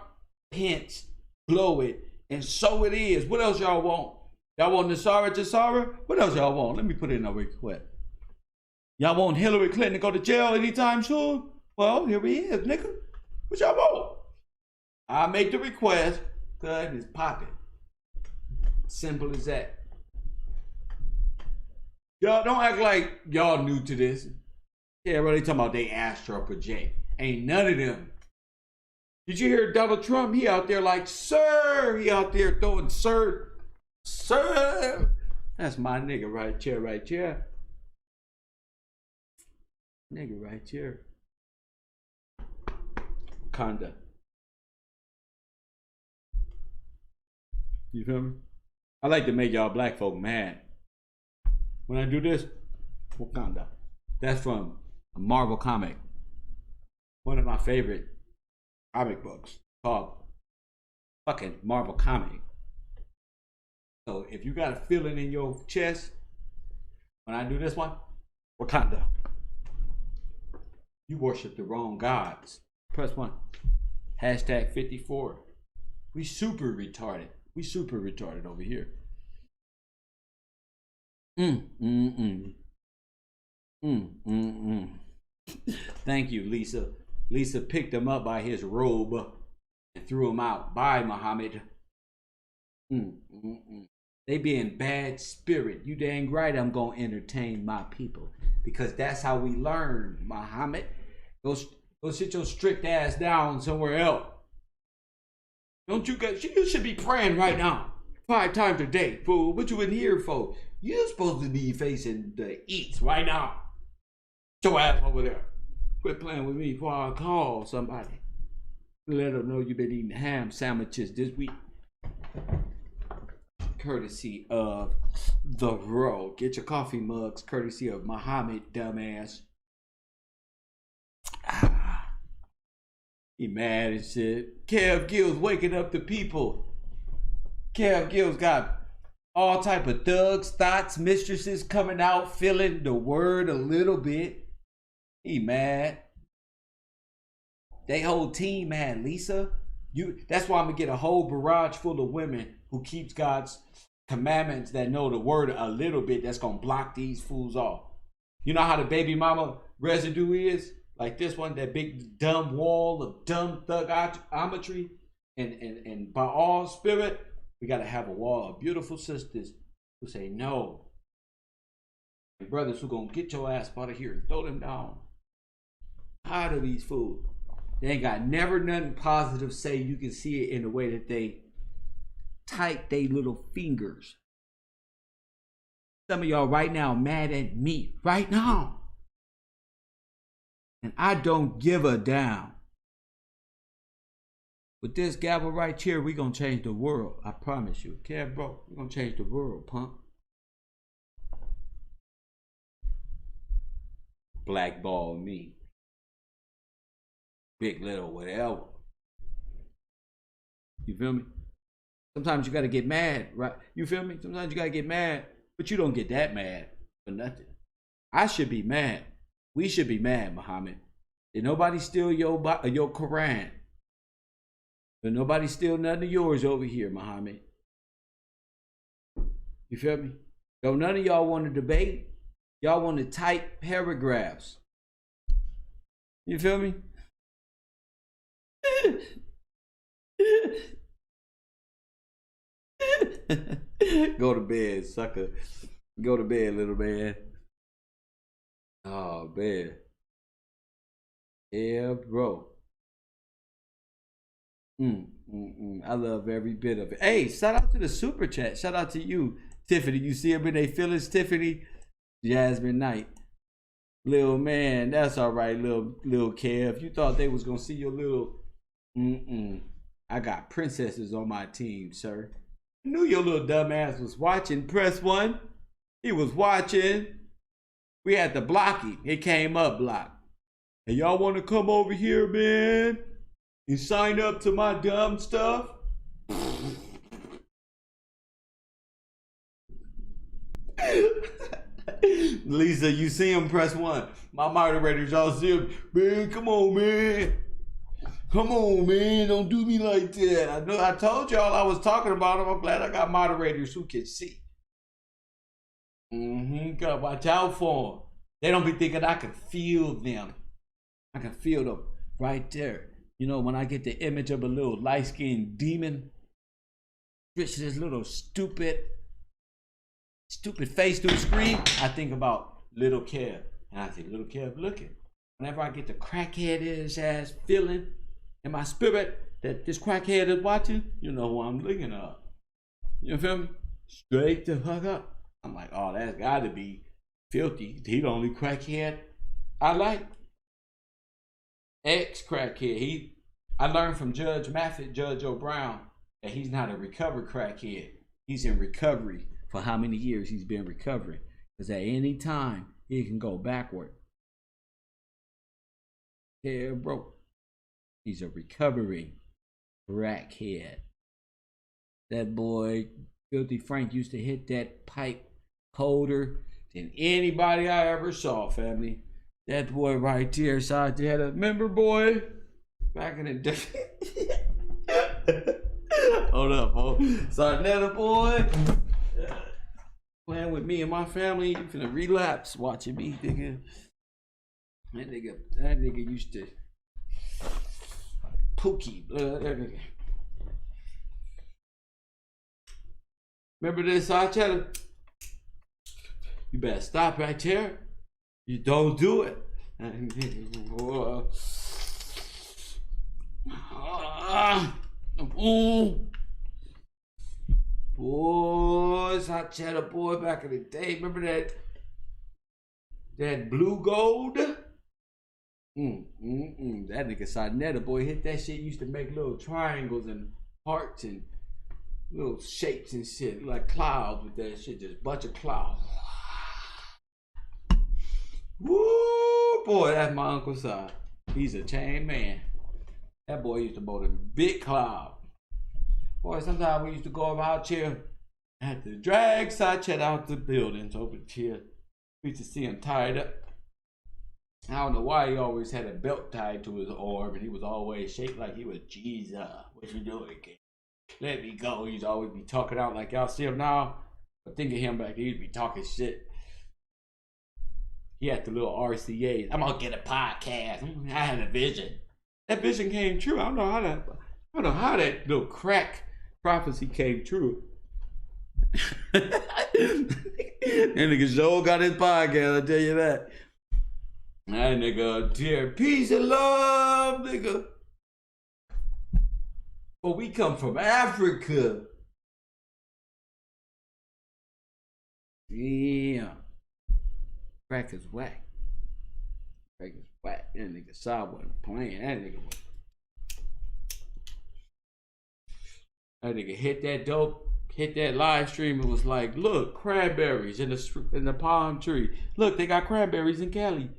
[SPEAKER 1] Pence, blow it. And so it is. What else y'all want? Y'all want Nasara Jasara? What else y'all want? Let me put it in a real quick. Y'all want Hillary Clinton to go to jail anytime soon? Well, here he is, nigga. What y'all want? I make the request, cuz it's popping. Simple as that. Y'all don't act like y'all new to this. Yeah, really talking about they astral project. Ain't none of them. Did you hear Donald Trump? He out there like, sir. He out there throwing sir. Sir. That's my nigga right here, right here. Nigga right here. Wakanda. You feel me? I like to make y'all black folk mad. When I do this, Wakanda. That's from a Marvel comic. One of my favorite comic books called fucking Marvel comic. So if you got a feeling in your chest, when I do this one, Wakanda. You worship the wrong gods. Press 1. Hashtag 54. We super retarded. We super retarded over here. Thank you, Lisa. Lisa picked him up by his robe and threw him out. Bye, Muhammad. They be in bad spirit. You dang right I'm going to entertain my people. Because that's how we learn, Muhammad. Go sit your strict ass down somewhere else. Don't you guys, you should be praying right now. 5 times a day, fool. What you in here for? You're supposed to be facing the east right now. Get your ass over there. Quit playing with me before I call somebody. Let them know you've been eating ham sandwiches this week. Courtesy of The Row. Get your coffee mugs, courtesy of Muhammad, dumbass. He mad and shit. Kev Gills waking up the people. Kev Gills got all type of thugs, thoughts, mistresses coming out, feeling the word a little bit. He mad. They whole team mad, Lisa. That's why I'm gonna get a whole barrage full of women who keeps God's commandments that know the word a little bit that's gonna block these fools off. You know how the baby mama residue is? Like this one, that big dumb wall of dumb thugometry and by all spirit, we gotta have a wall of beautiful sisters who say no. And brothers who gonna get your ass out of here and throw them down. Tired of these fools. They ain't got never nothing positive to say. You can see it in the way that they tight they little fingers. Some of y'all right now mad at me right now. And I don't give a damn. With this gavel right here, we gonna change the world. I promise you. Okay, bro? We're gonna change the world, punk. Blackball me. Big, little, whatever. You feel me? Sometimes you gotta get mad, right? You feel me? Sometimes you gotta get mad, but you don't get that mad for nothing. I should be mad. We should be mad, Muhammad. Did nobody steal your Quran? Did nobody steal none of yours over here, Muhammad? You feel me? Don't none of y'all want to debate. Y'all want to type paragraphs. You feel me? Go to bed, sucker. Go to bed, little man. Oh, man. Yeah, bro. I love every bit of it. Hey, shout out to the super chat. Shout out to you, Tiffany. You see them in their feelings, Tiffany? Jasmine Knight. Little man, that's all right, little Kev. You thought they was gonna see your little I got princesses on my team, sir. I knew your little dumbass was watching. Press 1. He was watching. We had to block him. It came up blocked. Hey, y'all want to come over here, man, and sign up to my dumb stuff? Lisa, you see him, press 1. My moderators, y'all see him. Man, come on, man. Come on, man. Don't do me like that. I know I told y'all I was talking about him. I'm glad I got moderators who can see. Gotta watch out for him. They don't be thinking I can feel them. I can feel them right there. You know, when I get the image of a little light-skinned demon, stretch this little stupid face through the screen, I think about Little Kev. And I say, Little Kev looking. Whenever I get the crackhead in his ass feeling in my spirit that this crackhead is watching, you know who I'm looking at. You feel me? Straight the fuck up. I'm like, oh, that's gotta be filthy. He the only crackhead I like. Ex-crackhead. I learned from Judge Maffitt, Judge O'Brown, that he's not a recovered crackhead. He's in recovery for how many years he's been recovering. Because at any time, he can go backward. Yeah, bro. He's a recovering crackhead. That boy, Filthy Frank, used to hit that pipe colder than anybody I ever saw, family. That boy right there, side there, had a member boy back in the day. Hold up, oh. Sarnetta boy. Playing with me and my family. You finna relapse watching me, nigga. That nigga used to Pookie. Remember this, I chatter? You better stop right there. You don't do it. Boys, I chatter boy back in the day. Remember that blue gold? That nigga Sarnetta boy hit that shit. Used to make little triangles and hearts and little shapes and shit, like clouds with that shit, just bunch of clouds. Woo, boy, that's my Uncle Si. He's a chain man. That boy used to mow them big cloud. Boy, sometimes we used to go over out here, had to drag Side Chat out the buildings over here. We used to see him tied up. I don't know why he always had a belt tied to his arm, and he was always shaped like he was Jesus. What you doing, kid? Let me go. He used to always be talking out like y'all see him now. But think of him back then, he'd be talking shit. He had the little RCAs. I'm gonna get a podcast. I had a vision. That vision came true. I don't know how that little crack prophecy came true. That nigga sure got his podcast, I'll tell you that. That nigga, dear peace and love, nigga. But we come from Africa. Yeah. Crack is whack. Crack is whack. That nigga saw wasn't playing. That nigga hit that dope, hit that live stream and was like, look, cranberries in the palm tree. Look, they got cranberries in Cali.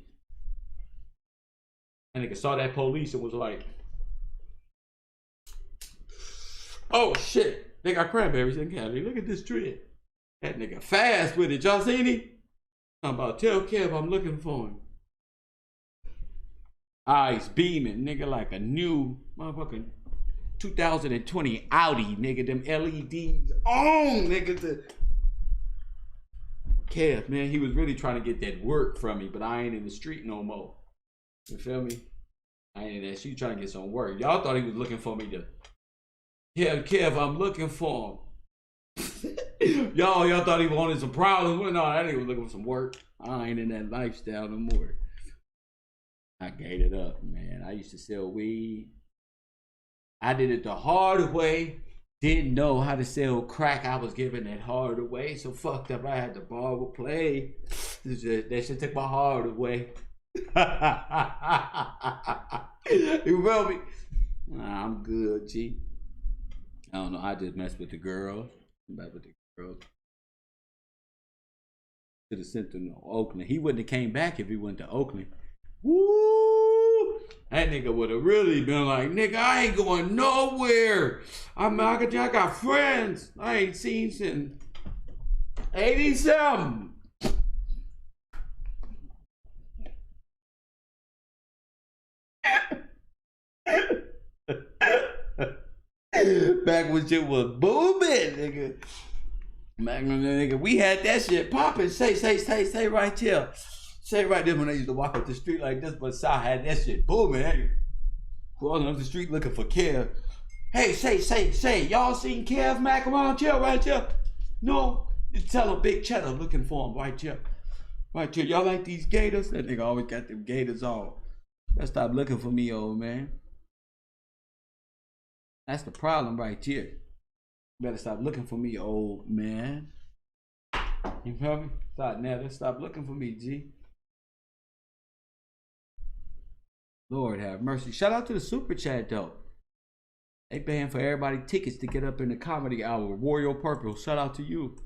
[SPEAKER 1] That nigga saw that police and was like, oh shit, they got cranberries in Cali. Look at this tree. That nigga fast with it. Y'all seen him? I'm about to tell Kev I'm looking for him. Eyes beaming, nigga, like a new motherfucking 2020 Audi, nigga. Them LEDs on, nigga. Kev, man, he was really trying to get that work from me, but I ain't in the street no more. You feel me? I ain't in that shit trying to get some work. Y'all thought he was looking for me to. Yeah, Kev, I'm looking for him. y'all thought he wanted some problems. Well, no, that nigga was looking for some work. I ain't in that lifestyle no more. I gave it up, man. I used to sell weed. I did it the hard way. Didn't know how to sell crack. I was giving it hard away. So fucked up. I had to borrow play. That shit took my heart away. You feel me? Nah, I'm good, G. I don't know. I just mess with the girls. Mess with the girls. Should have sent him to Oakland. He wouldn't have came back if he went to Oakland. Woo! That nigga would have really been like, nigga, I ain't going nowhere. I got friends I ain't seen since 87. Back when shit was booming, nigga. Back when nigga, we had that shit popping. Say right here. Say right there when I used to walk up the street like this, but Sal had that shit booming. Hey, walking up the street looking for Kev. Hey, say, y'all seen Kev Mac around here, right here? No, you tell him Big Cheddar looking for him right here. Right here, y'all like these gators? That nigga always got them gators on. Better stop looking for me, old man. That's the problem right here. Better stop looking for me, old man. You feel me? Stop looking for me, G. Lord have mercy. Shout out to the super chat though. They paying for everybody tickets to get up in the comedy hour. Royal Purple. Shout out to you.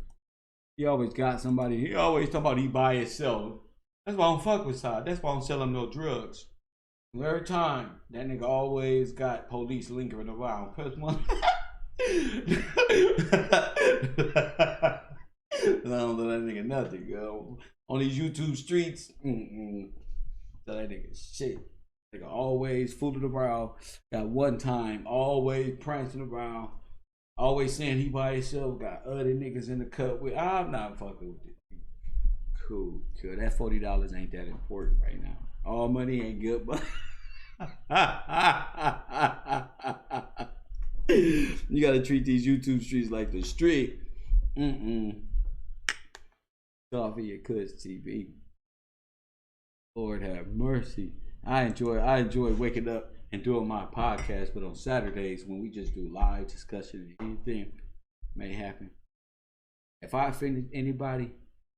[SPEAKER 1] He always got somebody. He always talk about he buy and sell. That's why I don't fuck with Side. That's why I don't sell him no drugs. Every time that nigga always got police lingering around. Press one. I don't know that nigga nothing, yo. On these YouTube streets, tell that nigga shit. Nigga always fooling around. Got one time, always prancing around. Always saying he by himself. Got other niggas in the cut with. I'm not fucking with it. Cool. That $40 ain't that important right now. All money ain't good, but you gotta treat these YouTube streets like the street. Off of your cuss TV. Lord have mercy. I enjoy waking up and doing my podcast, but on Saturdays when we just do live discussion, anything may happen. If I offended anybody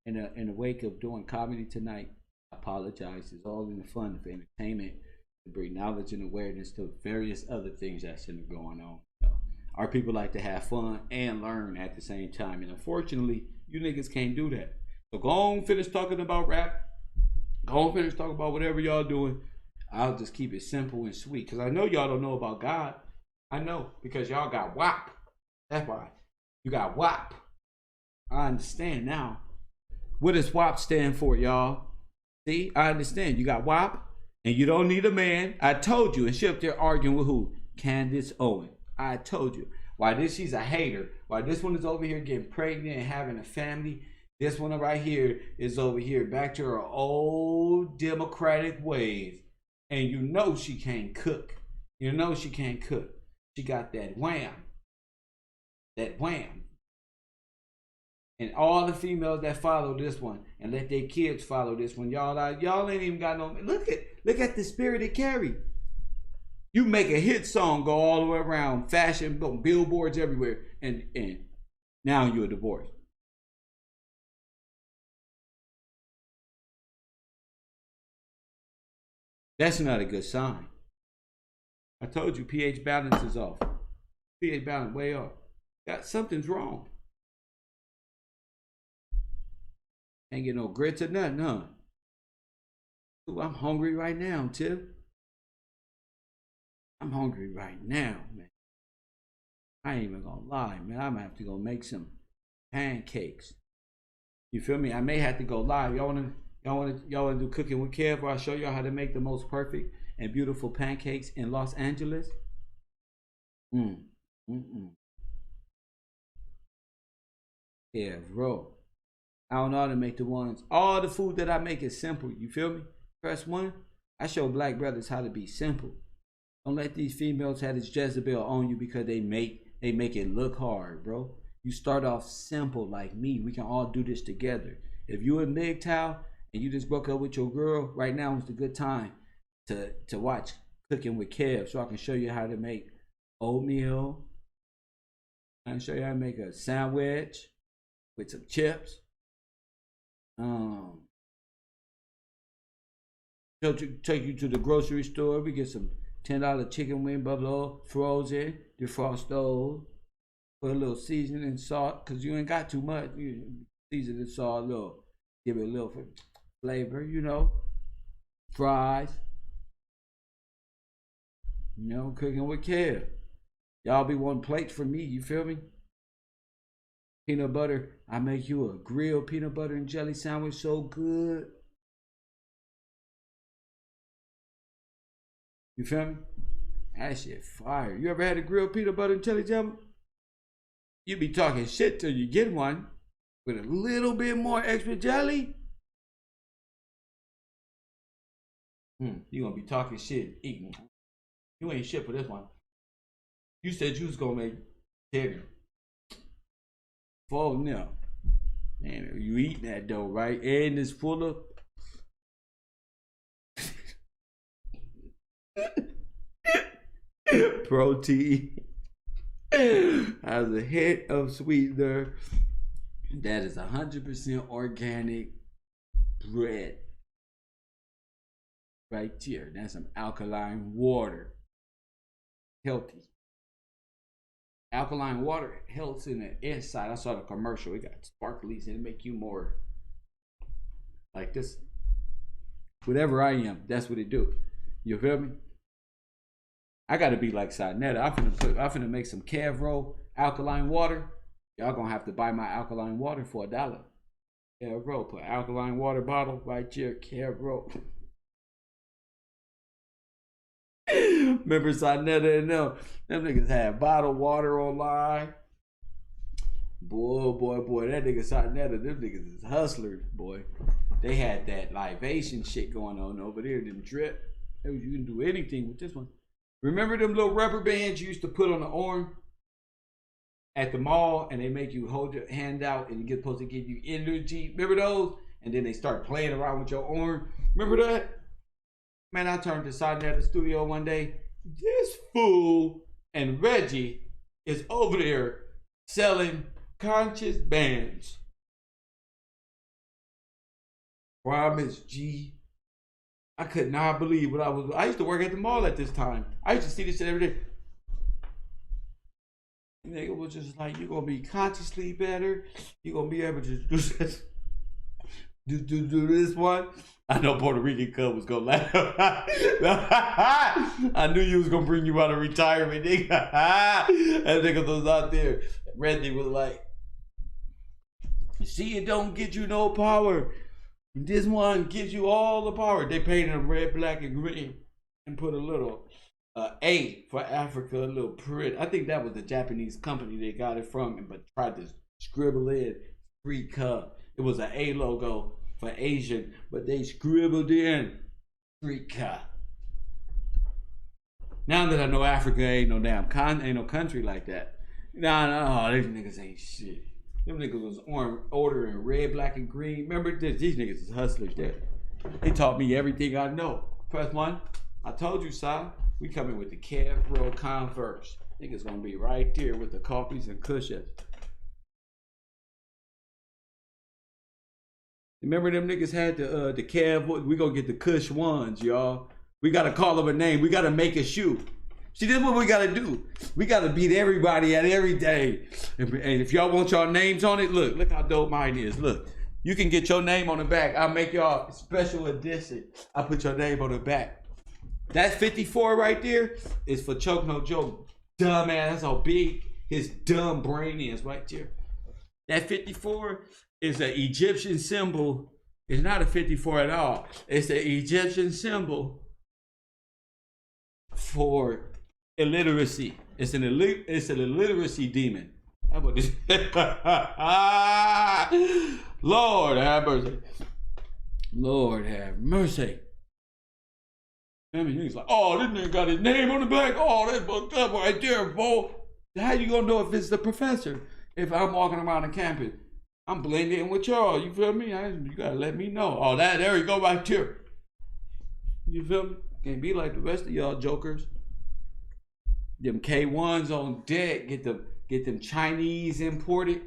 [SPEAKER 1] in the wake of doing comedy tonight, I apologize. It's all in the fun of entertainment to bring knowledge and awareness to various other things that's been going on. You know, our people like to have fun and learn at the same time, and unfortunately, you niggas can't do that. So go on, finish talking about rap. Go on, finish talking about whatever y'all doing. I'll just keep it simple and sweet. Because I know y'all don't know about God. I know. Because y'all got WAP. That's why. You got WAP. I understand now. What does WAP stand for, y'all? See? I understand. You got WAP. And you don't need a man. I told you. And she up there arguing with who? Candace Owen. I told you. Why this? She's a hater. Why this one is over here getting pregnant and having a family. This one right here is over here back to her old Democratic ways. And you know she can't cook. You know she can't cook. She got that wham. That wham. And all the females that follow this one and let their kids follow this one. Y'all ain't even got no. Look at the spirit it carry. You make a hit song go all the way around, fashion, billboards everywhere, and now you're divorced. That's not a good sign. I told you pH balance is off. pH balance way off. Something's wrong. Ain't get no grits or nothing, huh? Ooh, I'm hungry right now, Tip. I'm hungry right now, man. I ain't even gonna lie, man. I'm gonna have to go make some pancakes. You feel me? I may have to go live. Y'all wanna do cooking with Kev, where I show y'all how to make the most perfect and beautiful pancakes in Los Angeles? Yeah, bro. I don't know how to make the ones. All the food that I make is simple. You feel me? Press one. I show black brothers how to be simple. Don't let these females have this Jezebel on you because they make it look hard, bro. You start off simple like me. We can all do this together. If you in MGTOW and you just broke up with your girl, right now is the good time to watch Cooking with Kev, so I can show you how to make oatmeal. I can show you how to make a sandwich with some chips. Take you to the grocery store. We get some $10 chicken wing buffalo frozen, defrost those. Put a little seasoning and salt, cause you ain't got too much. You season and salt a little, give it a little flavor, you know. Fries. You know, Cooking with Kev. Y'all be wanting plates from me, you feel me? Peanut butter. I make you a grilled peanut butter and jelly sandwich so good. You feel me? That shit fire. You ever had a grilled peanut butter and jelly sandwich? You be talking shit till you get one with a little bit more extra jelly. You gonna be talking shit, eating. You ain't shit for this one. You said you was gonna make dinner. For now. Man, you eating that though, right? And it's full of protein. Has a hint of sweetener. That is 100% organic bread. Right here. That's some alkaline water. Healthy. Alkaline water helps in the inside. I saw the commercial. It got sparklies and it make you more like this. Whatever I am, that's what it do. You feel me? I gotta be like Sinetta. I'm finna make some Kev roll alkaline water. Y'all gonna have to buy my alkaline water for $1. Kev roll, put alkaline water bottle right here. Kev roll. Remember Sinetta and them niggas had bottled water online. Boy, that nigga Sinetta, them niggas is hustlers, boy. They had that libation shit going on over there, them drip. You can do anything with this one. Remember them little rubber bands you used to put on the arm at the mall, and they make you hold your hand out and you're supposed to give you energy. Remember those? And then they start playing around with your arm. Remember that? Man, I turned aside at the studio one day. This fool and Reggie is over there selling conscious bands. Promise, G. I could not believe what I used to work at the mall at this time. I used to see this shit every day. Nigga was just like, you're gonna be consciously better. You're gonna be able to do this. Do this one. I know Puerto Rican Cub was gonna laugh. I knew you was gonna bring you out of retirement, nigga. That nigga was out there. Reggie was like, see, it don't get you no power. This one gives you all the power. They painted them red, black, and green and put a little A for Africa, a little print. I think that was the Japanese company they got it from, but tried to scribble in free cup. It was an A logo for Asian, but they scribbled in Africa. Now that I know Africa ain't no damn ain't no country like that. Nah, these niggas ain't shit. Them niggas was ordering red, black, and green. Remember this? These niggas is hustlers there. They taught me everything I know. Press one. I told you, son. We coming with the Kev Roll Converse. Niggas gonna be right there with the coffees and cushions. Remember them niggas had the Kev. We gonna get the Kush ones, y'all. We gotta call them a name. We gotta make a shoe. See, this is what we gotta do. We gotta beat everybody at every day. And if y'all want y'all names on it, look how dope mine is. Look, you can get your name on the back. I'll make y'all a special edition. I'll put your name on the back. That 54 right there is for Choke No Joke. Dumb ass, that's how big his dumb brain is right there. That 54 is an Egyptian symbol. It's not a 54 at all. It's an Egyptian symbol for illiteracy. It's an illiteracy demon. How about this? Lord have mercy. Lord have mercy. I mean, he's like, oh, this nigga got his name on the back. Oh, that's fucked up right there, boy. How you gonna know if it's the professor? If I'm walking around the campus, I'm blending in with y'all. You feel me? You gotta let me know. Oh, there you go right there. You feel me? Can't be like the rest of y'all jokers. Them K1s on deck. Get them Chinese imported.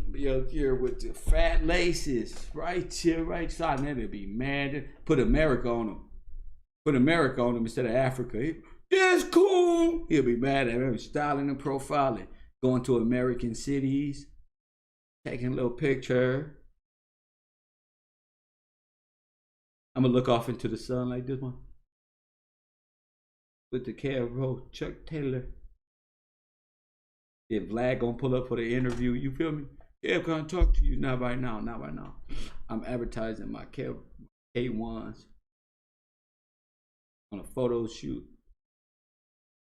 [SPEAKER 1] Be up here with the fat laces right here, right side. And they'll be mad. Put America on them. Put America on them instead of Africa. That's cool. He'll be mad at me. Styling and profiling. Going to American cities. Taking a little picture. I'm gonna look off into the sun like this one. With the Kev Chuck Taylor. Then Vlad gonna pull up for the interview. You feel me? Yeah, I'm gonna talk to you. Not right now. Not right now. I'm advertising my K1s on a photo shoot.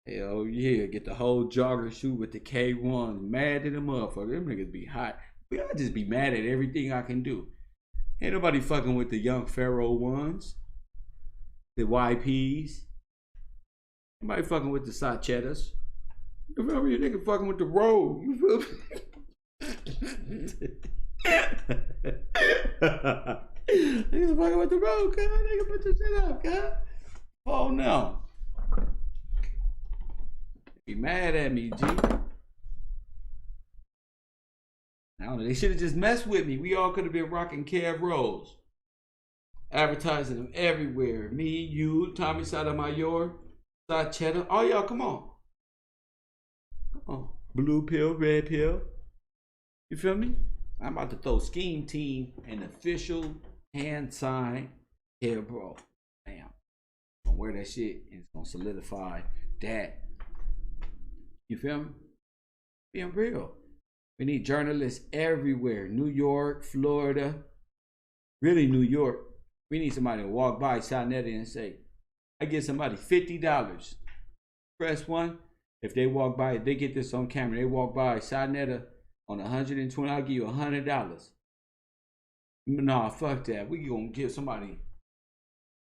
[SPEAKER 1] Hell yeah, get the whole jogger shoot with the K1s. Mad at them motherfuckers. Them niggas be hot. But I just be mad at everything I can do. Ain't nobody fucking with the young Pharaoh ones. the YPs. Somebody fucking with the Sachetas. You feel me? You nigga fucking with the road. You feel me? Niggas fucking with the road, cuz. Nigga, put your shit up, cuz. Oh no. Be mad at me, G. I don't know. They should have just messed with me. We all could have been rocking Kev Rolls. Advertising them everywhere. Me, you, Tommy Sotomayor, Sachetta. Oh, y'all, come on. Come on. Blue pill, red pill. You feel me? I'm about to throw Scheme Team an official hand sign here, bro. Bam. Gonna wear that shit and it's gonna solidify that. You feel me? Being real. We need journalists everywhere. New York, Florida, really New York. We need somebody to walk by Sonetta and say, I give somebody $50. Press 1. If they walk by, if they get this on camera, they walk by Sonetta on 120, I'll give you $100. Nah, fuck that. We gonna give somebody,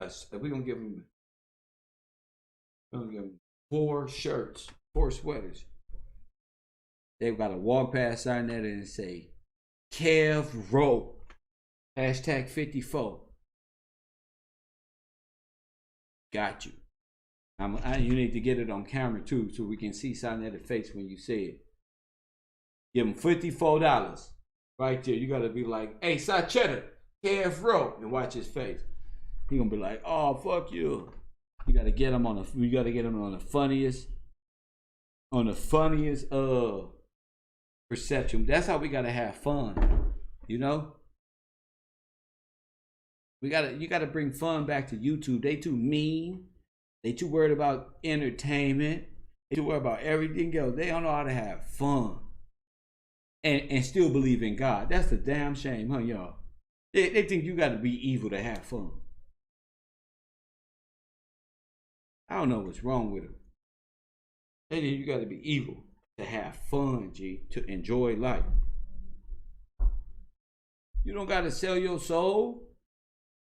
[SPEAKER 1] we gonna give them 4 shirts, 4 sweaters. They've got to walk past Sonetta and say, Kev Rowe, hashtag 54. Got you. You need to get it on camera too, so we can see Sonetta's face when you say it. Give him $54 right there. You gotta be like, hey, Sachetta, Kev Rowe, and watch his face. He gonna be like, oh, fuck you. You gotta get him on the funniest perception. That's how we gotta have fun, you know. You gotta bring fun back to YouTube. They too mean. They too worried about entertainment. They too worried about everything else. They don't know how to have fun and still believe in God. That's a damn shame, huh, y'all? They think you gotta be evil to have fun. I don't know what's wrong with them. They think you gotta be evil to have fun, G, to enjoy life. You don't gotta sell your soul.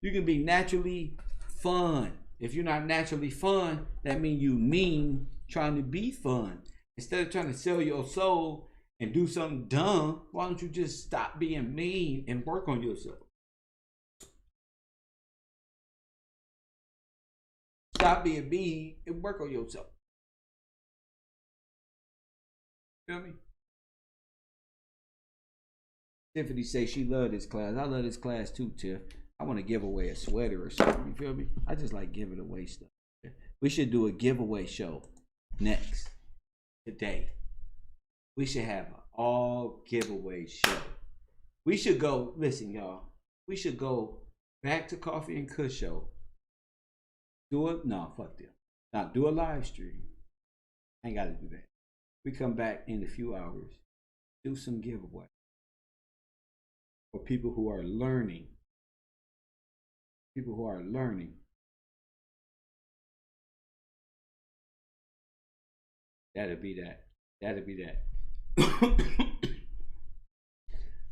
[SPEAKER 1] You can be naturally fun. If you're not naturally fun, that means you mean trying to be fun. Instead of trying to sell your soul and do something dumb, why don't you just stop being mean and work on yourself? Stop being mean and work on yourself. Feel me? Tiffany say she loved this class. I love this class too, Tiff. I want to give away a sweater or something. You feel me? I just like giving away stuff. We should do a giveaway show next. Today. We should have an all giveaway show. We should go, listen, y'all. We should go back to Coffee and Kush show. Do a live stream. I ain't got to do that. We come back in a few hours. Do some giveaway. For people who are learning. People who are learning. That'll be that.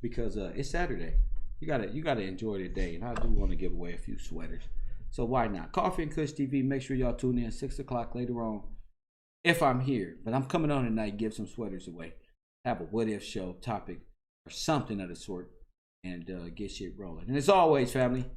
[SPEAKER 1] Because it's Saturday. You gotta enjoy the day. And I do want to give away a few sweaters. So why not? Coffee and Kush TV. Make sure y'all tune in 6 o'clock later on. If I'm here. But I'm coming on tonight, give some sweaters away. Have a what if show topic or something of the sort. And get shit rolling. And as always, family.